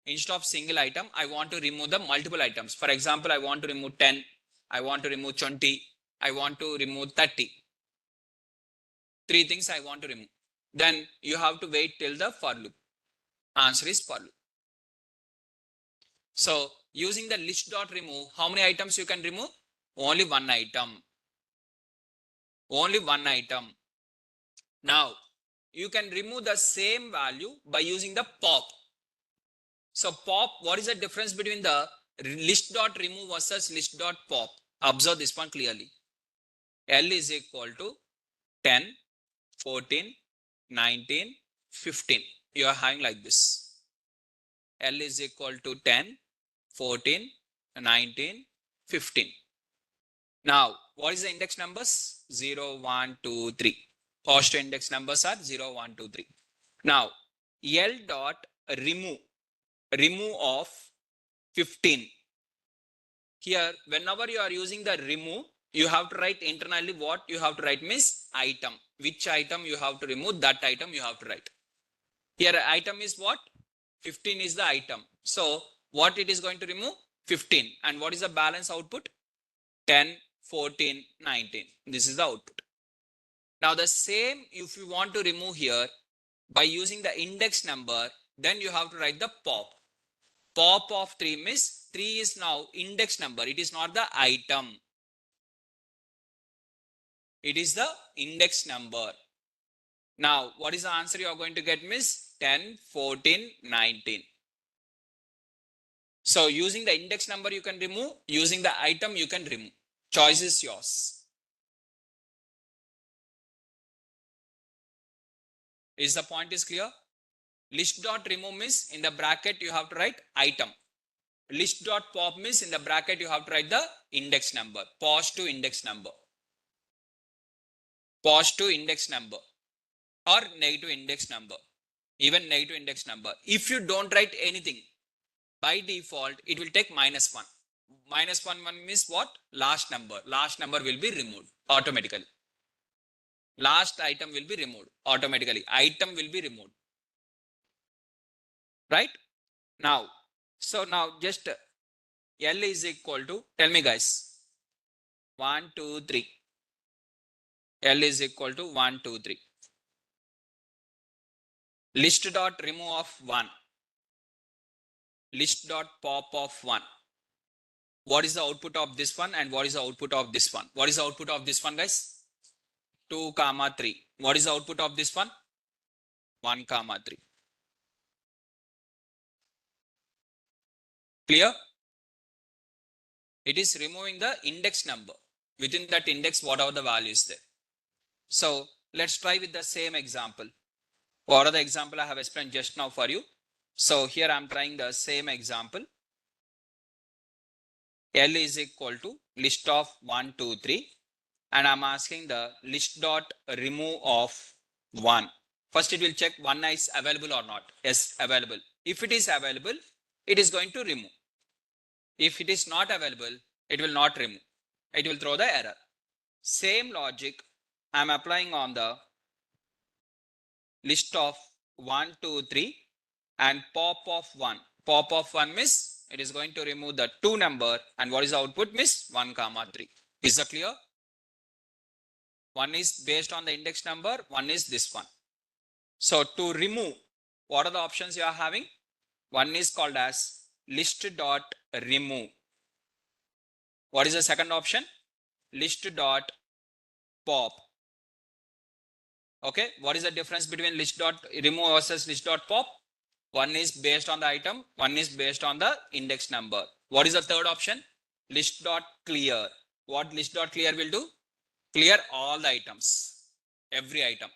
instead of single item, I want to remove the multiple items. For example, I want to remove 10, I want to remove 20, I want to remove 30. Three things I want to remove. Then you have to wait till the for loop. Answer is for loop. So using the list dot remove, how many items you can remove? Only one item. Only one item. Now you can remove the same value by using the pop. So pop, what is the difference between the list dot remove versus list dot pop? Observe this one clearly. L is equal to 10, 14, 19, 15. You are having like this. L is equal to 10, 14, 19, 15. Now, what is the index numbers? 0, 1, 2, 3. Positive index numbers are 0, 1, 2, 3. Now, L dot remove of 15. Here, whenever you are using the remove, you have to write internally what you have to write means item. Which item you have to remove, that item you have to write. Here, item is what? 15 is the item. So, what it is going to remove? 15. And what is the balance output? 10, 14, 19. This is the output. Now, the same if you want to remove here by using the index number, then you have to write the pop. Pop of 3 means 3 is now index number. It is not the item. It is the index number. Now, what is the answer you are going to get means 10, 14, 19. So, using the index number you can remove, using the item you can remove. Choice is yours. Is the point is clear? List dot remove means in the bracket you have to write item. List dot pop means in the bracket you have to write the index number. Positive index number. Positive index number or negative index number. Even negative index number. If you don't write anything, by default it will take -1. -1 means what? Last number. Last number will be removed automatically. Last item will be removed automatically. Item will be removed. Right? Now, so now just L is equal to, tell me guys, 1, 2, 3. L is equal to 1, 2, 3. List dot remove of 1. List dot pop of 1. What is the output of this one and what is the output of this one? What is the output of this one, guys? 2, 3. What is the output of this one? 1, 3. Clear? It is removing the index number. Within that index, whatever the value is there. So let's try with the same example. What are the example I have explained just now for you? So here I'm trying the same example. L is equal to list of 1, 2, 3. And I'm asking the list dot remove of 1. First it will check 1 is available or not. Yes, available. If it is available, it is going to remove. If it is not available, it will not remove. It will throw the error. Same logic I'm applying on the list of 1, 2, 3 and pop of 1. Pop of 1 means it is going to remove the 2 number and what is the output means 1, 3. Is that clear? One is based on the index number, one is this one. So to remove, what are the options you are having? One is called as list dot remove. What is the second option? List dot pop. Okay, what is the difference between list dot remove versus list dot pop? One is based on the item, one is based on the index number. What is the third option? List dot clear. What list dot clear will do? Clear all the items, every item.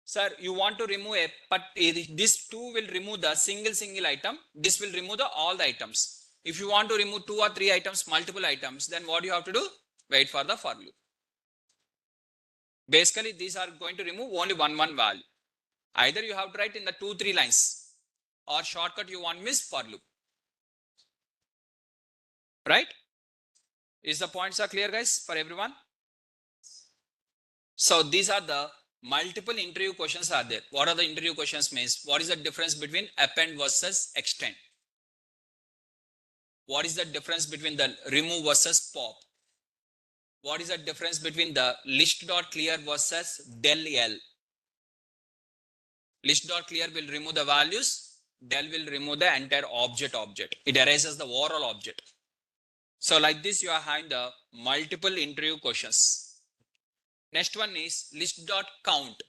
Sir, you want to remove a, but this two will remove the single item. This will remove the all the items. If you want to remove 2 or 3 items, multiple items, then what you have to do? Wait for the for loop. Basically, these are going to remove only one value. Either you have to write in the 2-3 lines, or shortcut you want miss for loop. Right? Is the points are clear, guys, for everyone? So these are the multiple interview questions are there. What are the interview questions means? What is the difference between append versus extend? What is the difference between the remove versus pop? What is the difference between the list dot clear versus del L? List dot clear will remove the values. Del will remove the entire object. It erases the overall object. So like this, you are having the multiple interview questions. Next one is list dot count,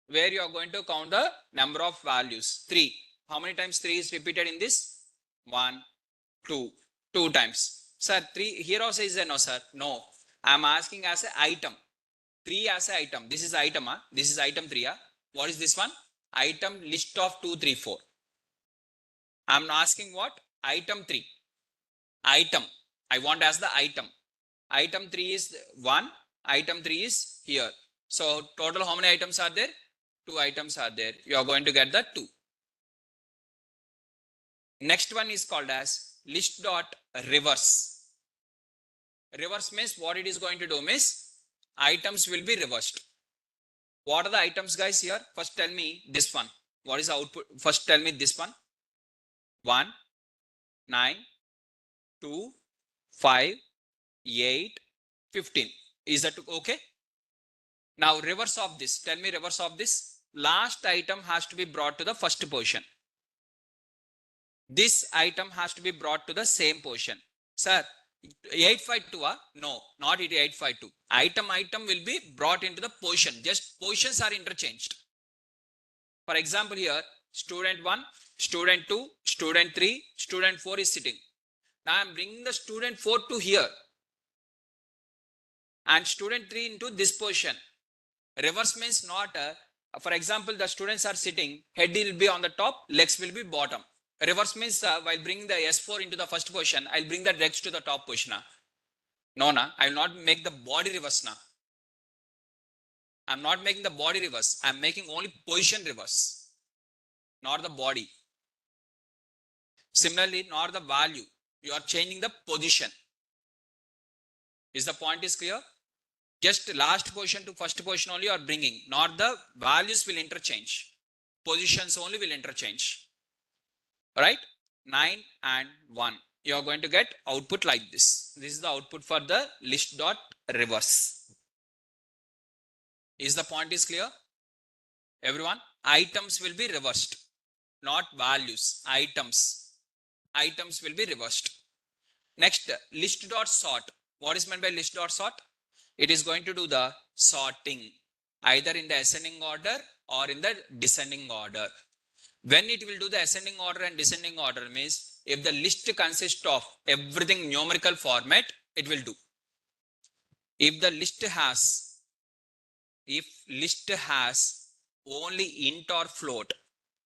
where you are going to count the number of values. 3. How many times 3 is repeated in this? 1, 2, 2 times. Sir, 3 here also is there? No, sir. No. I am asking as an item. 3 as an item. This is item. This is item 3. What is this one? Item list of 2, 3, 4. I am asking what? Item 3. Item. I want as the item. Item 3 is 1. Item 3 is here. So total how many items are there? 2 items are there. You are going to get the 2. Next one is called as list dot reverse. Reverse means what it is going to do means items will be reversed. What are the items, guys, here? First tell me this one. What is the output? First tell me this one. 1, 9, 2, 5, 8, 15. Is that okay? Now reverse of this. Tell me reverse of this. Last item has to be brought to the first position. This item has to be brought to the same position. Sir, 852? No, not 852. Item will be brought into the position. Just positions are interchanged. For example, here student 1, student 2, student 3, student 4 is sitting. Now I am bringing the student 4 to here and student 3 into this position. Reverse means not, for example, the students are sitting, head will be on the top, legs will be bottom. Reverse means while bringing the S4 into the first position, I'll bring the legs to the top position. No, I will not make the body reverse now. I'm not making the body reverse. I'm making only position reverse, not the body. Similarly, not the value. You are changing the position. Is the point is clear? Just last position to first position only you are bringing, not the values will interchange. Positions only will interchange. Right? 9 and 1. You are going to get output like this. This is the output for the list dot reverse. Is the point is clear? Everyone? Items will be reversed, not values. Items will be reversed. Next, list dot sort. What is meant by list dot sort? It is going to do the sorting either in the ascending order or in the descending order. When it will do the ascending order and descending order means if the list consists of everything numerical format, it will do. If the list has, only int or float,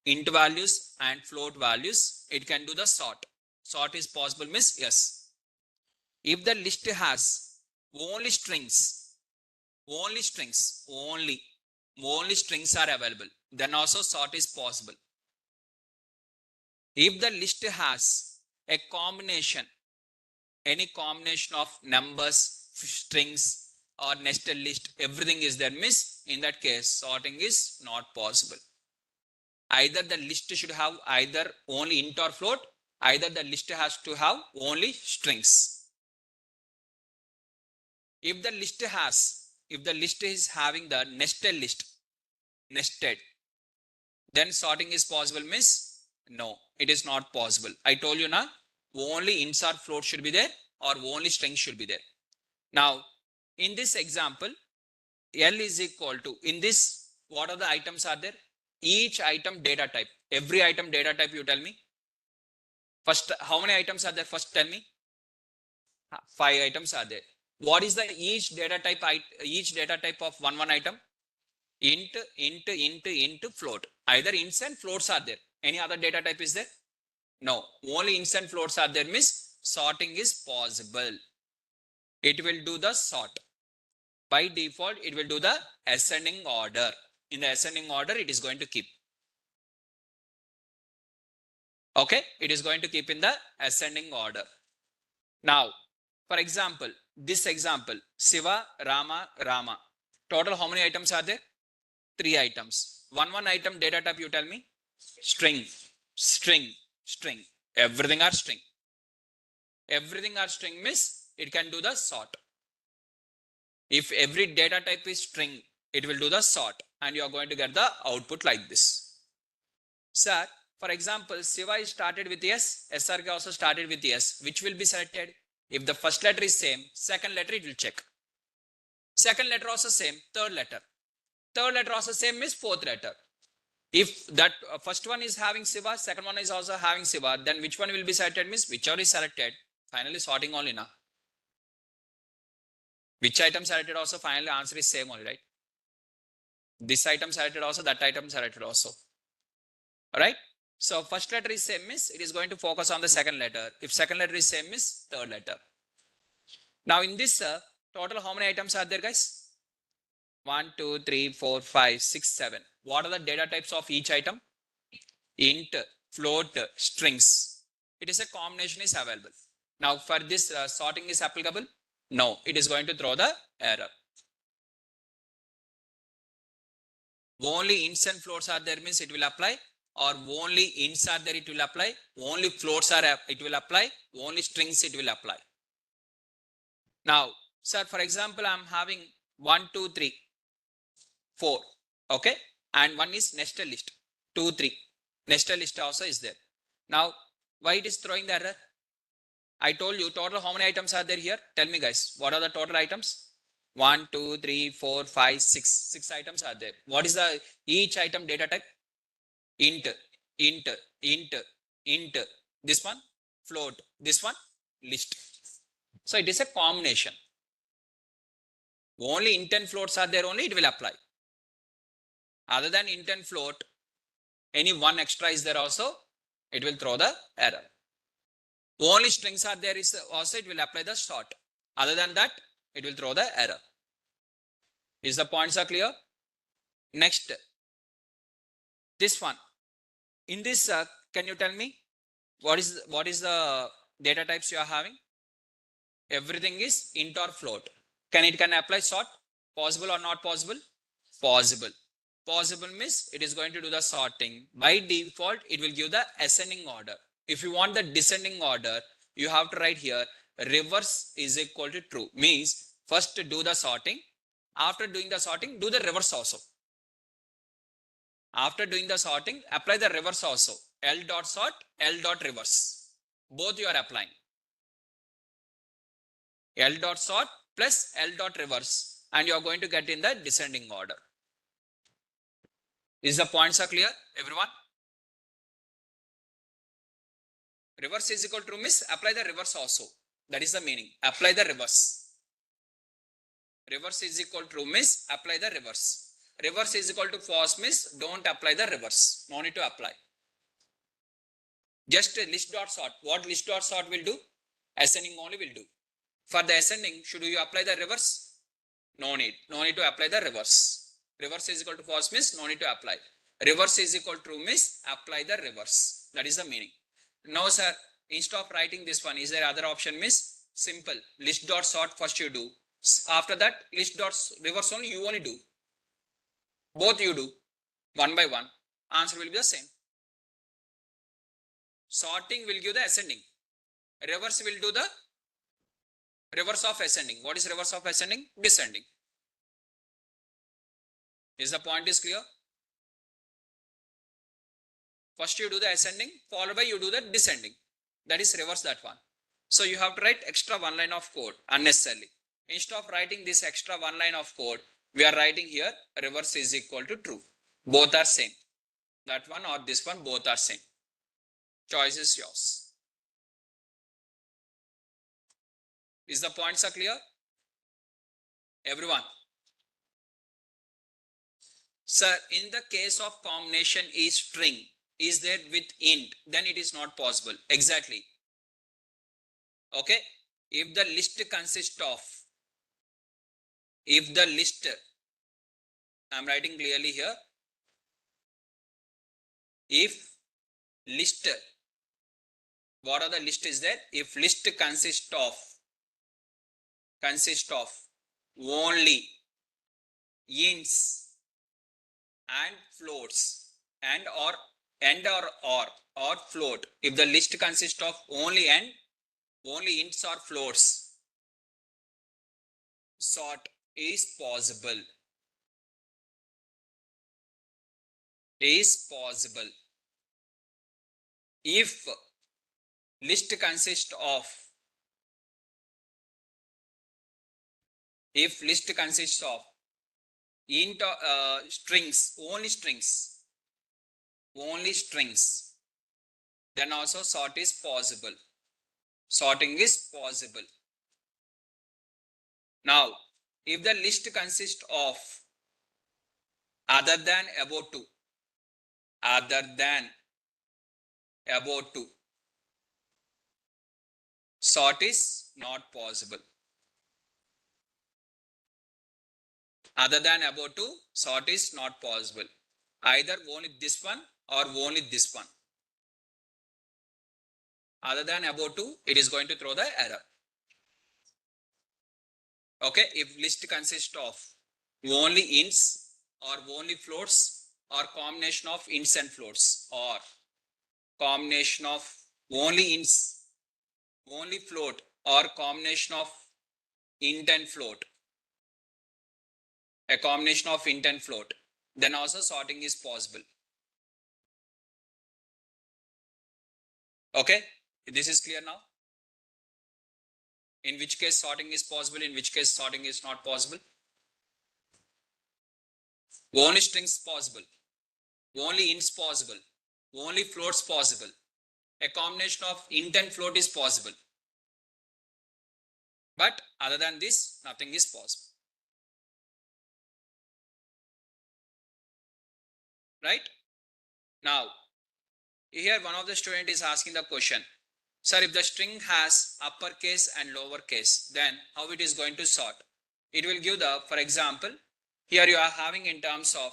int values and float values, it can do the sort. Sort is possible means yes. If the list has only strings are available, then also sort is possible. If the list has a combination, any combination of numbers, strings or nested list, everything is there means in that case sorting is not possible. Either the list should have either only int or float, either the list has to have only strings. If the list is having the nested list, then sorting is possible means no, it is not possible. I told you now, only ints or float should be there or only strings should be there. Now, in this example, L is equal to, in this, what are the items are there? each item data type. Every item data type, you tell me. First, how many items are there? First, tell me. 5 items are there. What is the each data type of one item? Int, float. Either ints and floats are there. Any other data type is there? No. Only ints and floats are there, means sorting is possible. It will do the sort. By default, it will do the ascending order. In the ascending order, it is going to keep. Okay, it is going to keep in the ascending order. Now, for example, this example, Siva, Rama, Rama. Total how many items are there? 3 items. One item data type, you tell me. String, string, string. Everything are string. Everything are string means it can do the sort. If every data type is string, it will do the sort and you are going to get the output like this. Sir, for example, Siva is started with S, SRK also started with S. Which will be selected? If the first letter is same, second letter it will check. Second letter also same, third letter. Third letter also same means fourth letter. If that first one is having Siva, second one is also having Siva, then which one will be selected means whichever is selected, finally sorting only now. Which item selected also, finally answer is same only, right? This item selected also, that item selected also. Alright? So first letter is same means it is going to focus on the second letter. If second letter is same means third letter. Now in this total how many items are there, guys? 1, 2, 3, 4, 5, 6, 7. What are the data types of each item? Int, float, strings. It is a combination is available. Now for this sorting is applicable? No, it is going to throw the error. Only ints and floats are there means it will apply, or only ints are there it will apply, only floats are it will apply, only strings it will apply. Now, sir, for example, I am having 1, 2, 3, 4, okay, and one is nested list, 2, 3. Nested list also is there. Now, why it is throwing the error? I told you total how many items are there here? Tell me, guys, what are the total items? 1, 2, 3, 4, 5, 6. 6 items are there. What is the each item data type? Int, int, int, int. This one, float. This one, list. So it is a combination. Only int and floats are there only, it will apply. Other than int and float, any one extra is there also, it will throw the error. Only strings are there is also, it will apply the sort. Other than that, it will throw the error. Is the points are clear? Next, this one. In this, can you tell me what is the data types you are having? Everything is int or float. Can apply sort? Possible or not possible? Possible. Possible means it is going to do the sorting. By default, it will give the ascending order. If you want the descending order, you have to write here reverse is equal to true. Means first do the sorting. After doing the sorting, do the reverse also. After doing the sorting, apply the reverse also. L dot sort, L dot reverse. Both you are applying. L dot sort plus L dot reverse. And you are going to get in the descending order. Is the points are clear, everyone? Reverse is equal to true means apply the reverse also. That is the meaning. Apply the reverse. Reverse is equal to true means apply the reverse. Reverse is equal to false means don't apply the reverse. No need to apply. Just list dot sort. What list dot sort will do? Ascending only will do. For the ascending, should you apply the reverse? No need. No need to apply the reverse. Reverse is equal to false means no need to apply. Reverse is equal to true means apply the reverse. That is the meaning. No, sir. Instead of writing this one, is there other option? Means simple. List dot sort first you do. After that, list dot reverse only you only do. Both you do. One by one. Answer will be the same. Sorting will give the ascending. Reverse will do the reverse of ascending. What is reverse of ascending? Descending. Is the point is clear? First you do the ascending, followed by you do the descending. That is reverse that one. So you have to write extra one line of code unnecessarily. Instead of writing this extra one line of code, we are writing here reverse is equal to true. Both are same. That one or this one, both are same. Choice is yours. Is the points are clear? Everyone. Sir, in the case of combination is string, is there with int, then it is not possible. Exactly. Okay. If the list consists of, if the list, I'm writing clearly here, if list, what are the list is there? If list consists of only ints and floats or float. If the list consists of only ints or floats, sort is possible. If list consists of int strings, only strings, then also sort is possible. Sorting is possible. Now, if the list consists of other than about two, sort is not possible. Other than about two, sort is not possible. Either only this one or only this one. Other than about two, it is going to throw the error. Okay, if list consists of only ints or only floats or combination of ints and floats, or combination of only ints, only float, or combination of int and float, a combination of int and float, then also sorting is possible. Okay, this is clear now. In which case sorting is possible, in which case sorting is not possible. Only strings possible, only ints possible, only floats possible, a combination of int and float is possible, but other than this nothing is possible. Right? Now here one of the student is asking the question, sir, if the string has uppercase and lowercase, then how it is going to sort? It will give the, for example, here you are having in terms of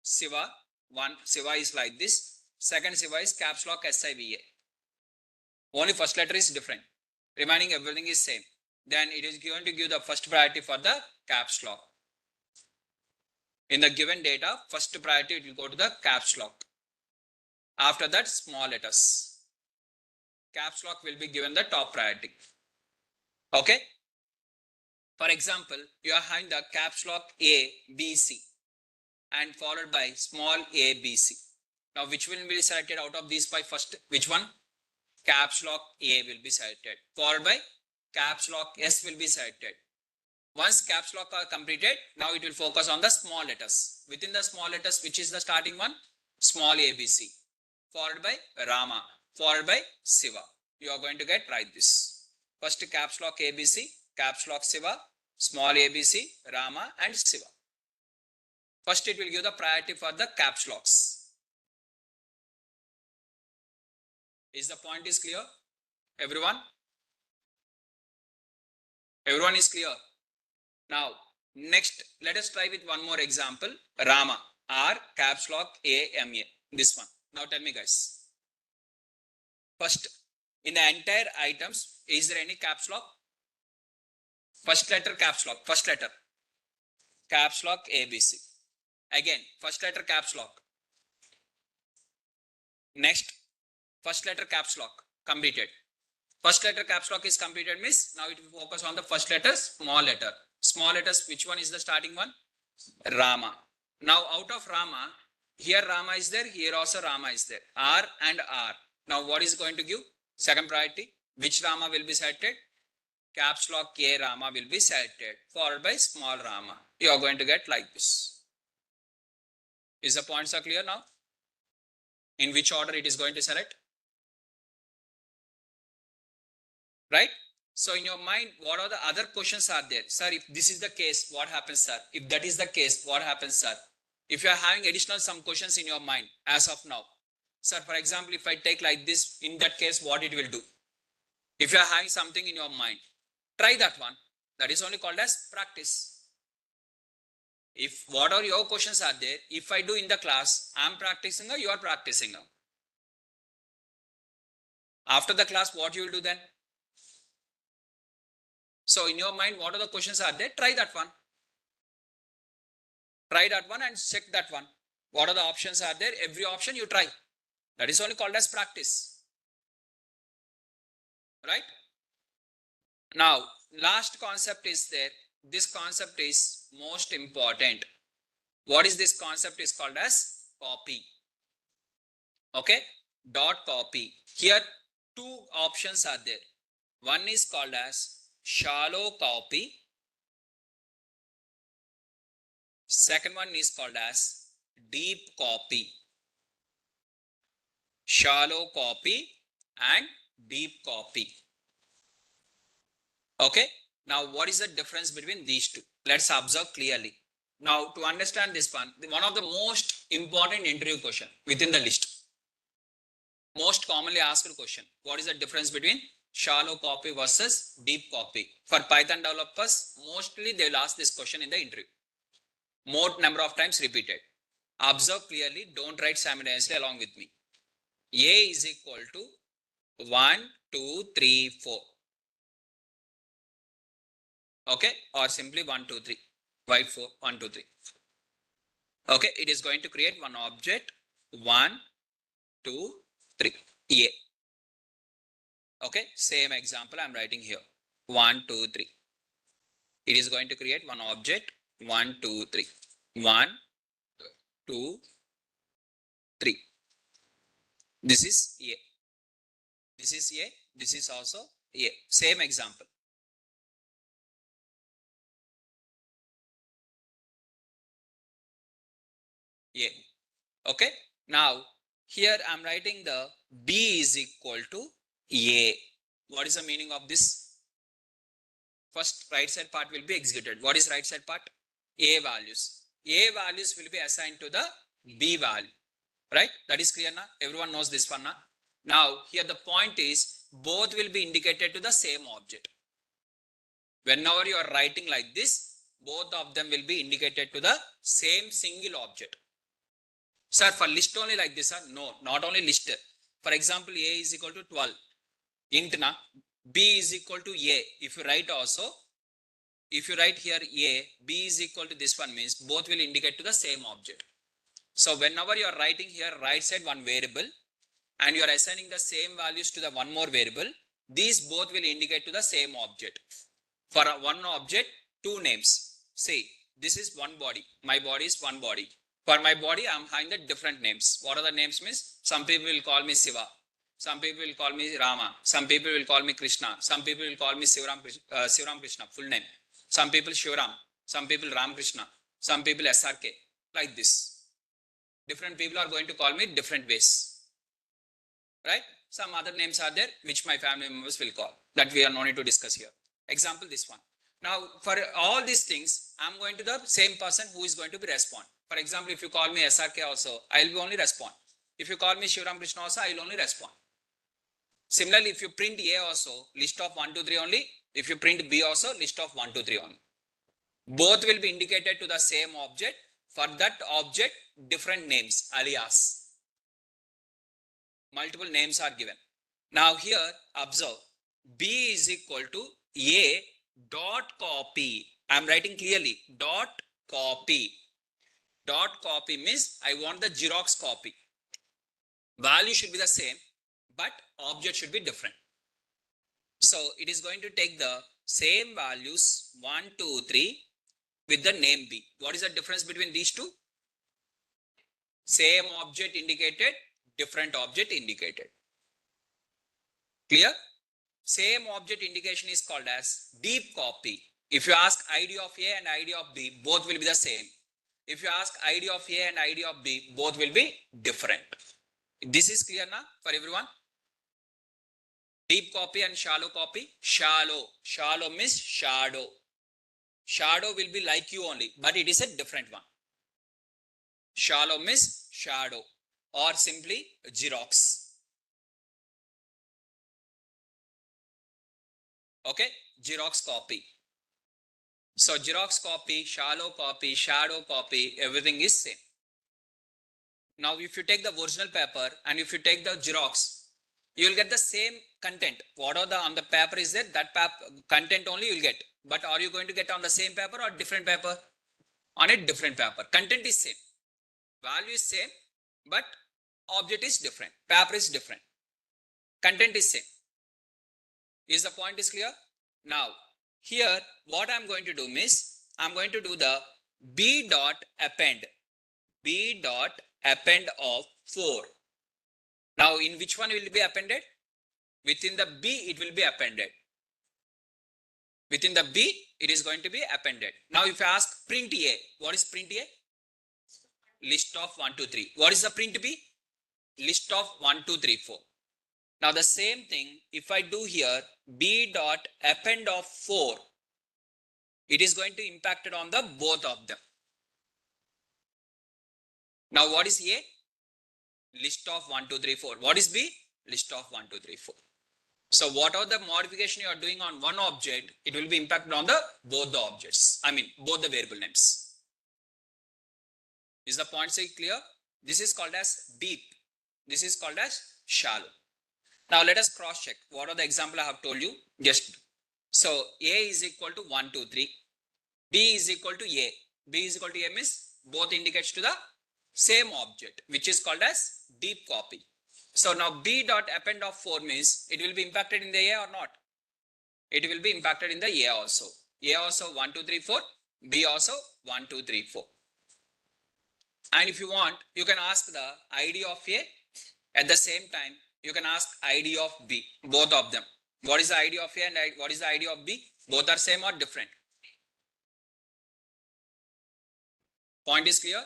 Siva, one Siva is like this, second Siva is caps lock SIVA. Only first letter is different, remaining everything is same. Then it is going to give the first priority for the caps lock. In the given data, first priority it will go to the caps lock. After that, small letters. Caps lock will be given the top priority. Okay. For example, you are having the caps lock A, B, C and followed by small a, B, C. Now, which will be selected out of these five first? Which one? Caps lock A will be selected, followed by caps lock S will be selected. Once caps lock are completed, now it will focus on the small letters. Within the small letters, which is the starting one? Small a, B, C, followed by Rama, followed by Siva. You are going to get right this. First caps lock A, B, C, caps lock Siva, small a, B, C, Rama and Siva. First it will give the priority for the caps locks. Is the point is clear? Everyone? Everyone is clear? Now, next, let us try with one more example. Rama, R, caps lock A, M, A. This one. Now tell me guys. First, in the entire items, is there any caps lock? First letter caps lock. First letter. Caps lock A, B, C. Again, first letter caps lock. Next, first letter caps lock. Completed. First letter caps lock is completed means now it will focus on the first letter, small letter. Small letters, which one is the starting one? Rama. Now out of Rama, here Rama is there, here also Rama is there. R and R. Now what is going to give? Second priority. Which Rama will be selected? Caps lock A Rama will be selected, followed by small Rama. You are going to get like this. Is the points are clear now? In which order it is going to select? Right? So in your mind, what are the other questions are there? Sir, if this is the case, what happens, sir? If that is the case, what happens, sir? If you are having additional some questions in your mind as of now. Sir, for example, if I take like this, in that case, what it will do? If you are having something in your mind, try that one. That is only called as practice. If what are your questions are there, if I do in the class, I am practicing or you are practicing now. After the class, what you will do then? So in your mind, what are the questions are there? Try that one. Try that one and check that one. What are the options are there? Every option you try. That is only called as practice. Right? Now, last concept is there. This concept is most important. What is this concept is called as copy. Okay? Dot copy. Here, two options are there. One is called as shallow copy. Second one is called as deep copy. Shallow copy and deep copy. Okay. Now, what is the difference between these two? Let's observe clearly. Now, to understand this one of the most important interview question within the list. Most commonly asked question. What is the difference between shallow copy versus deep copy? For Python developers, mostly they will ask this question in the interview. More number of times repeated. Observe clearly. Don't write simultaneously along with me. A is equal to 1, 2, 3, 4. Okay, or simply 1, 2, 3. Why 4? 1, 2, 3. Okay, it is going to create one object. 1, 2, 3. A. Okay, same example I am writing here. 1, 2, 3. It is going to create one object. 1, 2, 3. 1, 2, 3. This is A. This is A. This is also A. Same example. A. Okay. Now, here I am writing the B is equal to A. What is the meaning of this? First, right side part will be executed. What is right side part? A values. A values will be assigned to the B value. Right? That is clear now? Everyone knows this one now? Now, here the point is, both will be indicated to the same object. Whenever you are writing like this, both of them will be indicated to the same single object. Sir, for list only like this, sir? No, not only list. For example, A is equal to 12. Int na, B is equal to A. If you write also, if you write here A, B is equal to this one means both will indicate to the same object. So whenever you are writing here right side one variable and you are assigning the same values to the one more variable, these both will indicate to the same object. For one object, two names. See, this is one body. My body is one body. For my body, I am having the different names. What are the names means? Some people will call me Shiva. Some people will call me Rama. Some people will call me Krishna. Some people will call me Sivaram Krishna, full name. Some people Shivaram. Some people Ram Krishna. Some people SRK. Like this. Different people are going to call me different ways. Right? Some other names are there which my family members will call. That we are no need to discuss here. Example, this one. Now, for all these things, I am going to the same person who is going to be respond. For example, if you call me SRK also, I will only respond. If you call me Shivaram Krishna also, I will only respond. Similarly, if you print A also, list of 1, 2, 3 only. If you print B also, list of 1, 2, 3 only. Both will be indicated to the same object. For that object, different names, alias. Multiple names are given. Now here, observe. B is equal to A dot copy. I am writing clearly, dot copy. Dot copy means I want the Xerox copy. Value should be the same, but object should be different. So it is going to take the same values 1, 2, 3 with the name B. What is the difference between these two? Same object indicated, different object indicated. Clear? Same object indication is called as deep copy. If you ask ID of A and ID of B, both will be the same. If you ask ID of A and ID of B, both will be different. This is clear now for everyone? Deep copy and shallow copy. Shallow means shadow. Shadow will be like you only, but it is a different one. Shallow means shadow or simply Xerox. Okay, Xerox copy. So Xerox copy, shadow copy, everything is same. Now if you take the original paper and if you take the Xerox, you will get the same content. What are the on the paper is there, that content only you will get. But are you going to get on the same paper or different paper? On a different paper. Content is same. Value is same, but object is different. Paper is different. Content is same. Is the point is clear? Now, here what I'm going to do is, I'm going to do the b dot append of 4. Now, in which one will be appended? Within the B, it will be appended. Within the B, it is going to be appended. Now, if I ask print A, what is print A? List of 1, 2, 3. What is the print B? List of 1, 2, 3, 4. Now, the same thing, if I do here, B dot append of 4, it is going to impact it on the both of them. Now, what is A? List of 1, 2, 3, 4. What is B? List of 1, 2, 3, 4. So whatever the modification you are doing on one object, it will be impacted on the both the objects. I mean, both the variable names. Is the point say clear? This is called as deep. This is called as shallow. Now let us cross check. What are the example I have told you? Just so A is equal to 1, 2, 3. B is equal to A. B is equal to A means both indicates to the same object, which is called as deep copy. So now B dot append of 4 means it will be impacted in the A or not? It will be impacted in the A also. A also 1, 2, 3, 4. B also 1, 2, 3, 4. And if you want, you can ask the ID of A. At the same time, you can ask ID of B. Both of them. What is the ID of A and what is the ID of B? Both are same or different? Point is clear?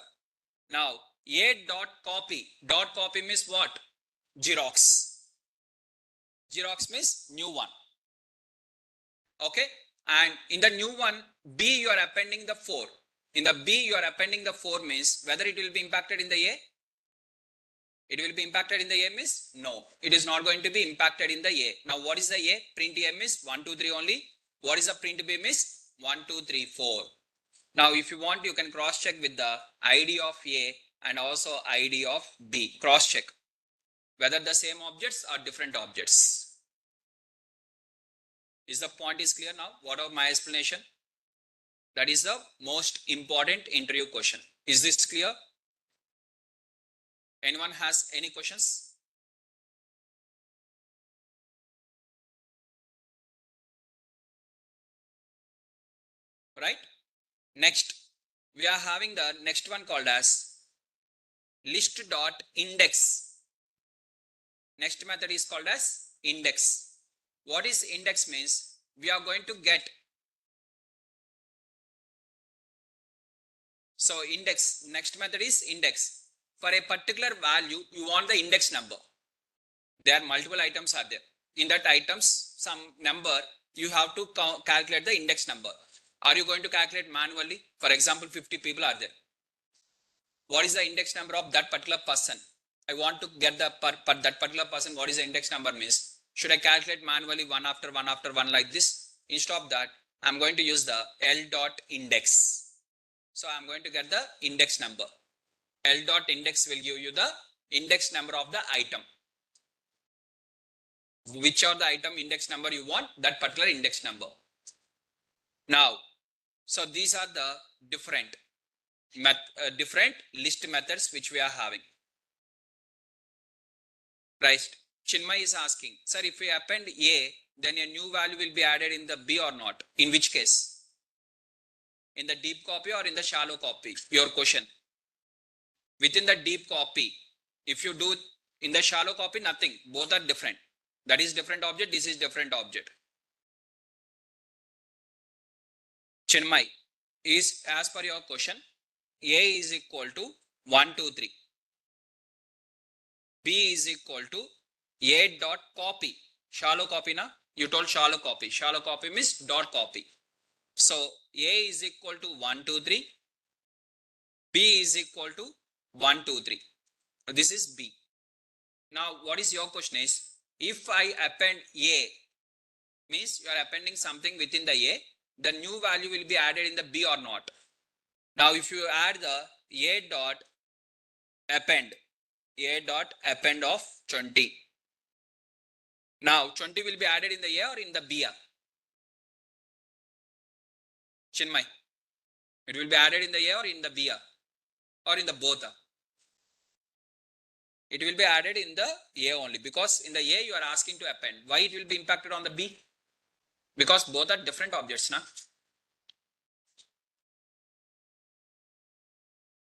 Now, A dot copy. Dot copy means what? Xerox. Xerox means new one. Okay. And in the new one, B you are appending the 4. In the B you are appending the 4 means whether it will be impacted in the A? It will be impacted in the A means no. It is not going to be impacted in the A. Now what is the A? Print A means 1, 2, 3 only. What is the print B means? 1, 2, 3, 4. Now if you want, you can cross check with the ID of A and also ID of B. Cross check whether the same objects or different objects. Is the point is clear now? What of my explanation? That is the most important interview question. Is this clear? Anyone has any questions? Right? Next, we are having the next one called as list.index. Next method is called as index. What is index means? We are going to get. So index, next method is index. For a particular value, you want the index number. There are multiple items are there. In that items, some number, you have to calculate the index number. Are you going to calculate manually? For example, 50 people are there. What is the index number of that particular person? I want to get the that particular person, what is the index number means? Should I calculate manually one after one like this? Instead of that, I'm going to use the L dot index. So I'm going to get the index number. L dot index will give you the index number of the item. Which are the item index number you want, that particular index number. Now, so these are the different list methods which we are having. Right. Chinmay is asking, sir, if we append A, then a new value will be added in the B or not? In which case? In the deep copy or in the shallow copy? Your question. Within the deep copy, if you do in the shallow copy, nothing. Both are different. That is different object. This is different object. Chinmay, is as per your question, A is equal to 1, 2, 3. B is equal to A dot copy. Shallow copy na? You told shallow copy. Shallow copy means dot copy. So A is equal to 1, 2, 3. B is equal to 1, 2, 3. This is B. Now what is your question is, if I append A, means you are appending something within the A, the new value will be added in the B or not. Now if you add the A dot append of 20. Now 20 will be added in the A or in the B? Chinmay, it will be added in the A or in the B or in the both? It will be added in the A only, because in the A you are asking to append. Why it will be impacted on the B? Because both are different objects. Na?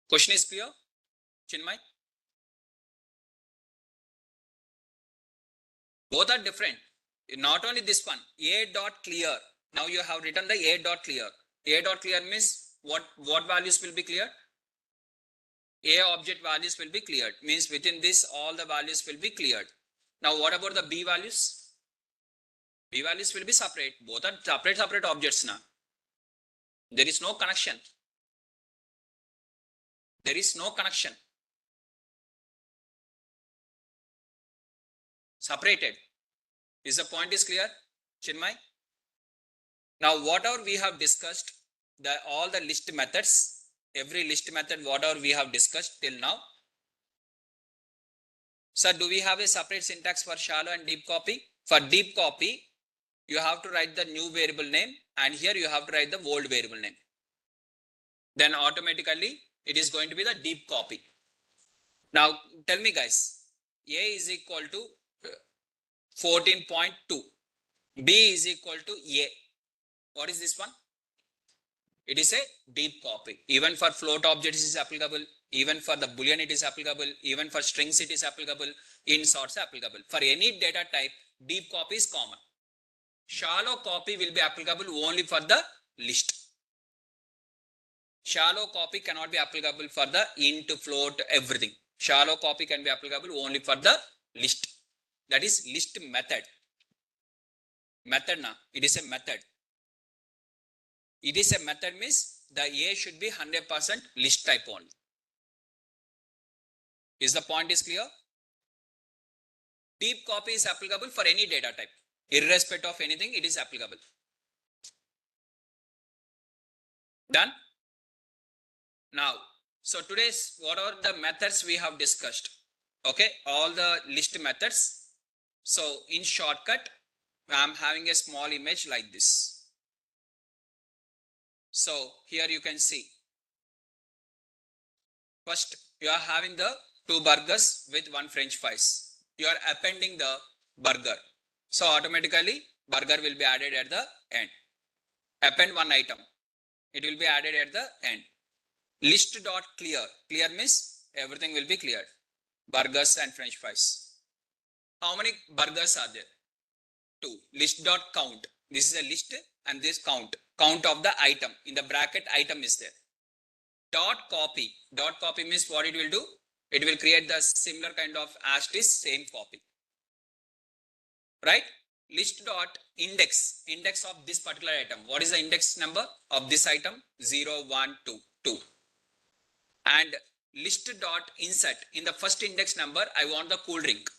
Question is clear, Chinmay? Both are different. Not only this one, A dot clear. Now you have written the A dot clear. A dot clear means what values will be cleared? A object values will be cleared. Means within this all the values will be cleared. Now what about the B values? B values will be separate. Both are separate objects now. There is no connection. There is no connection. Separated. Is the point is clear, Chinmay? Now whatever we have discussed, all the list methods, every list method, whatever we have discussed till now. Sir, do we have a separate syntax for shallow and deep copy? For deep copy, you have to write the new variable name, and here you have to write the old variable name. Then automatically it is going to be the deep copy. Now tell me guys, A is equal to 14.2. B is equal to A. What is this one? It is a deep copy. Even for float objects it is applicable. Even for the boolean it is applicable. Even for strings it is applicable. In sorts applicable. For any data type, deep copy is common. Shallow copy will be applicable only for the list. Shallow copy cannot be applicable for the int, float, everything. Shallow copy can be applicable only for the list. That is list method. Method na, it is a method. It is a method means the A should be 100% list type only. Is the point is clear? Deep copy is applicable for any data type. Irrespective of anything, it is applicable. Done? Now, so today's what are the methods we have discussed? Okay, all the list methods. So in shortcut, I am having a small image like this. So here you can see. First, you are having the 2 burgers with 1 French fries. You are appending the burger. So automatically burger will be added at the end. Append 1 item. It will be added at the end. List dot clear. Clear means everything will be cleared. Burgers and French fries. How many burgers are there? 2. List dot count. This is a list and this count. Count of the item. In the bracket item is there. Dot copy. Dot copy means what it will do? It will create the similar kind of as is same copy. Right? List dot index. Index of this particular item. What is the index number of this item? 0, 1, 2, 2. And list dot insert. In the first index number, I want the cool drink.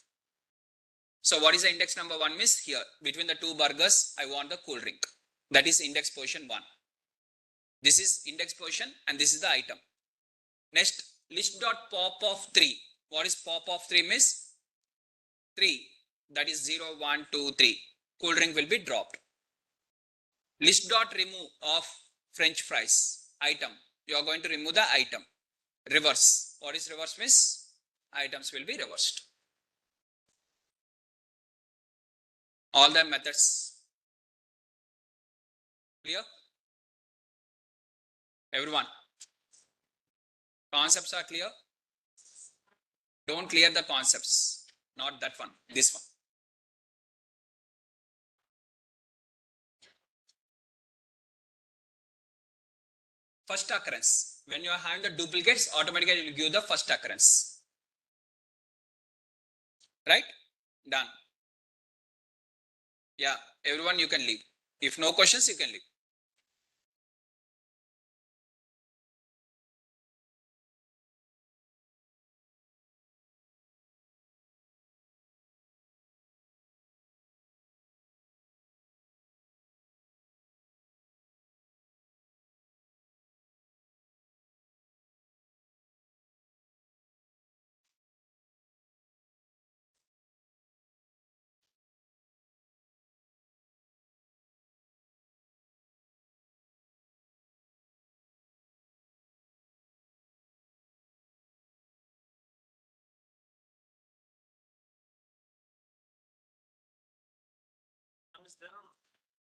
So what is the index number 1 means here. Between the 2 burgers, I want the cool drink. That is index position 1. This is index position and this is the item. Next, list dot pop of 3. What is pop of 3 means? 3. That is 0, 1, 2, 3. Cool drink will be dropped. List dot remove of French fries. Item. You are going to remove the item. Reverse. What is reverse means? Items will be reversed. All the methods clear? Everyone, concepts are clear? Don't clear the concepts, not that one, this one. First occurrence. When you are having the duplicates, automatically it will give the first occurrence. Right? Done. Yeah, everyone you can leave. If no questions, you can leave.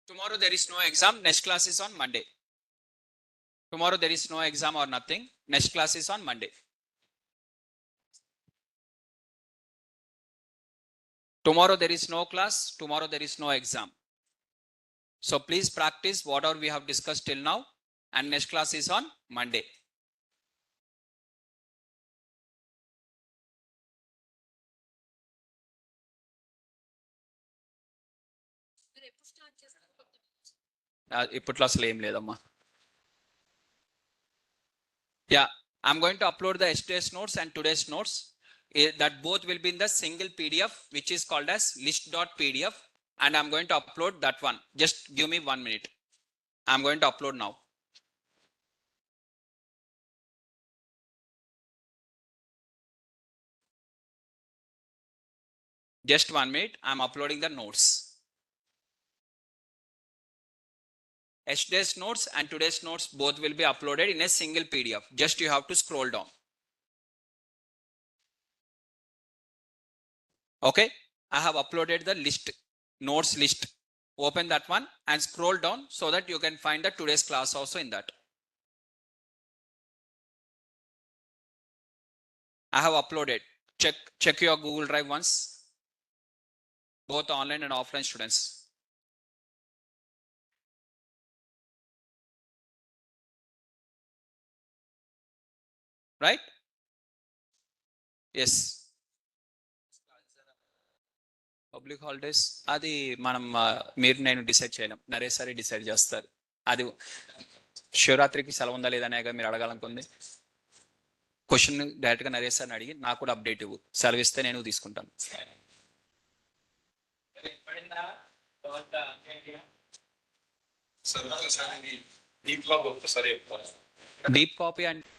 Tomorrow there is no exam. Next class is on Monday. Tomorrow there is no exam or nothing. Next class is on Monday. Tomorrow there is no class. Tomorrow there is no exam. So please practice whatever we have discussed till now. And next class is on Monday. ఇప్పట్లో అసలు ఏం లేదమ్మా. Yeah, I'm going to upload the yesterday's notes and today's notes. That both will be in the single PDF, which is called as list.pdf. And I'm going to upload that one. Just give me 1 minute. I'm going to upload now. Just 1 minute. I'm uploading the notes. Yesterday's notes and today's notes both will be uploaded in a single PDF. Just you have to scroll down. Okay. I have uploaded the list, notes list. Open that one and scroll down so that you can find the today's class also in that. I have uploaded. Check your Google Drive once. Both online and offline students. Right? Yes. Public holidays అది మనం మీరు నేను decide చేయలేం. Naresh sir decide చేస్తారు. అది శివరాత్రికి సెలవు ఉందా లేదనే మీరు అడగాలనుకుంది. క్వశ్చన్ డైరెక్ట్ గా నరేష్ సార్ని అడిగి నాకు కూడా అప్డేట్ ఇవ్వు. సెలవు ఇస్తే నేను తీసుకుంటాను. డీప్ కాపీ అంటే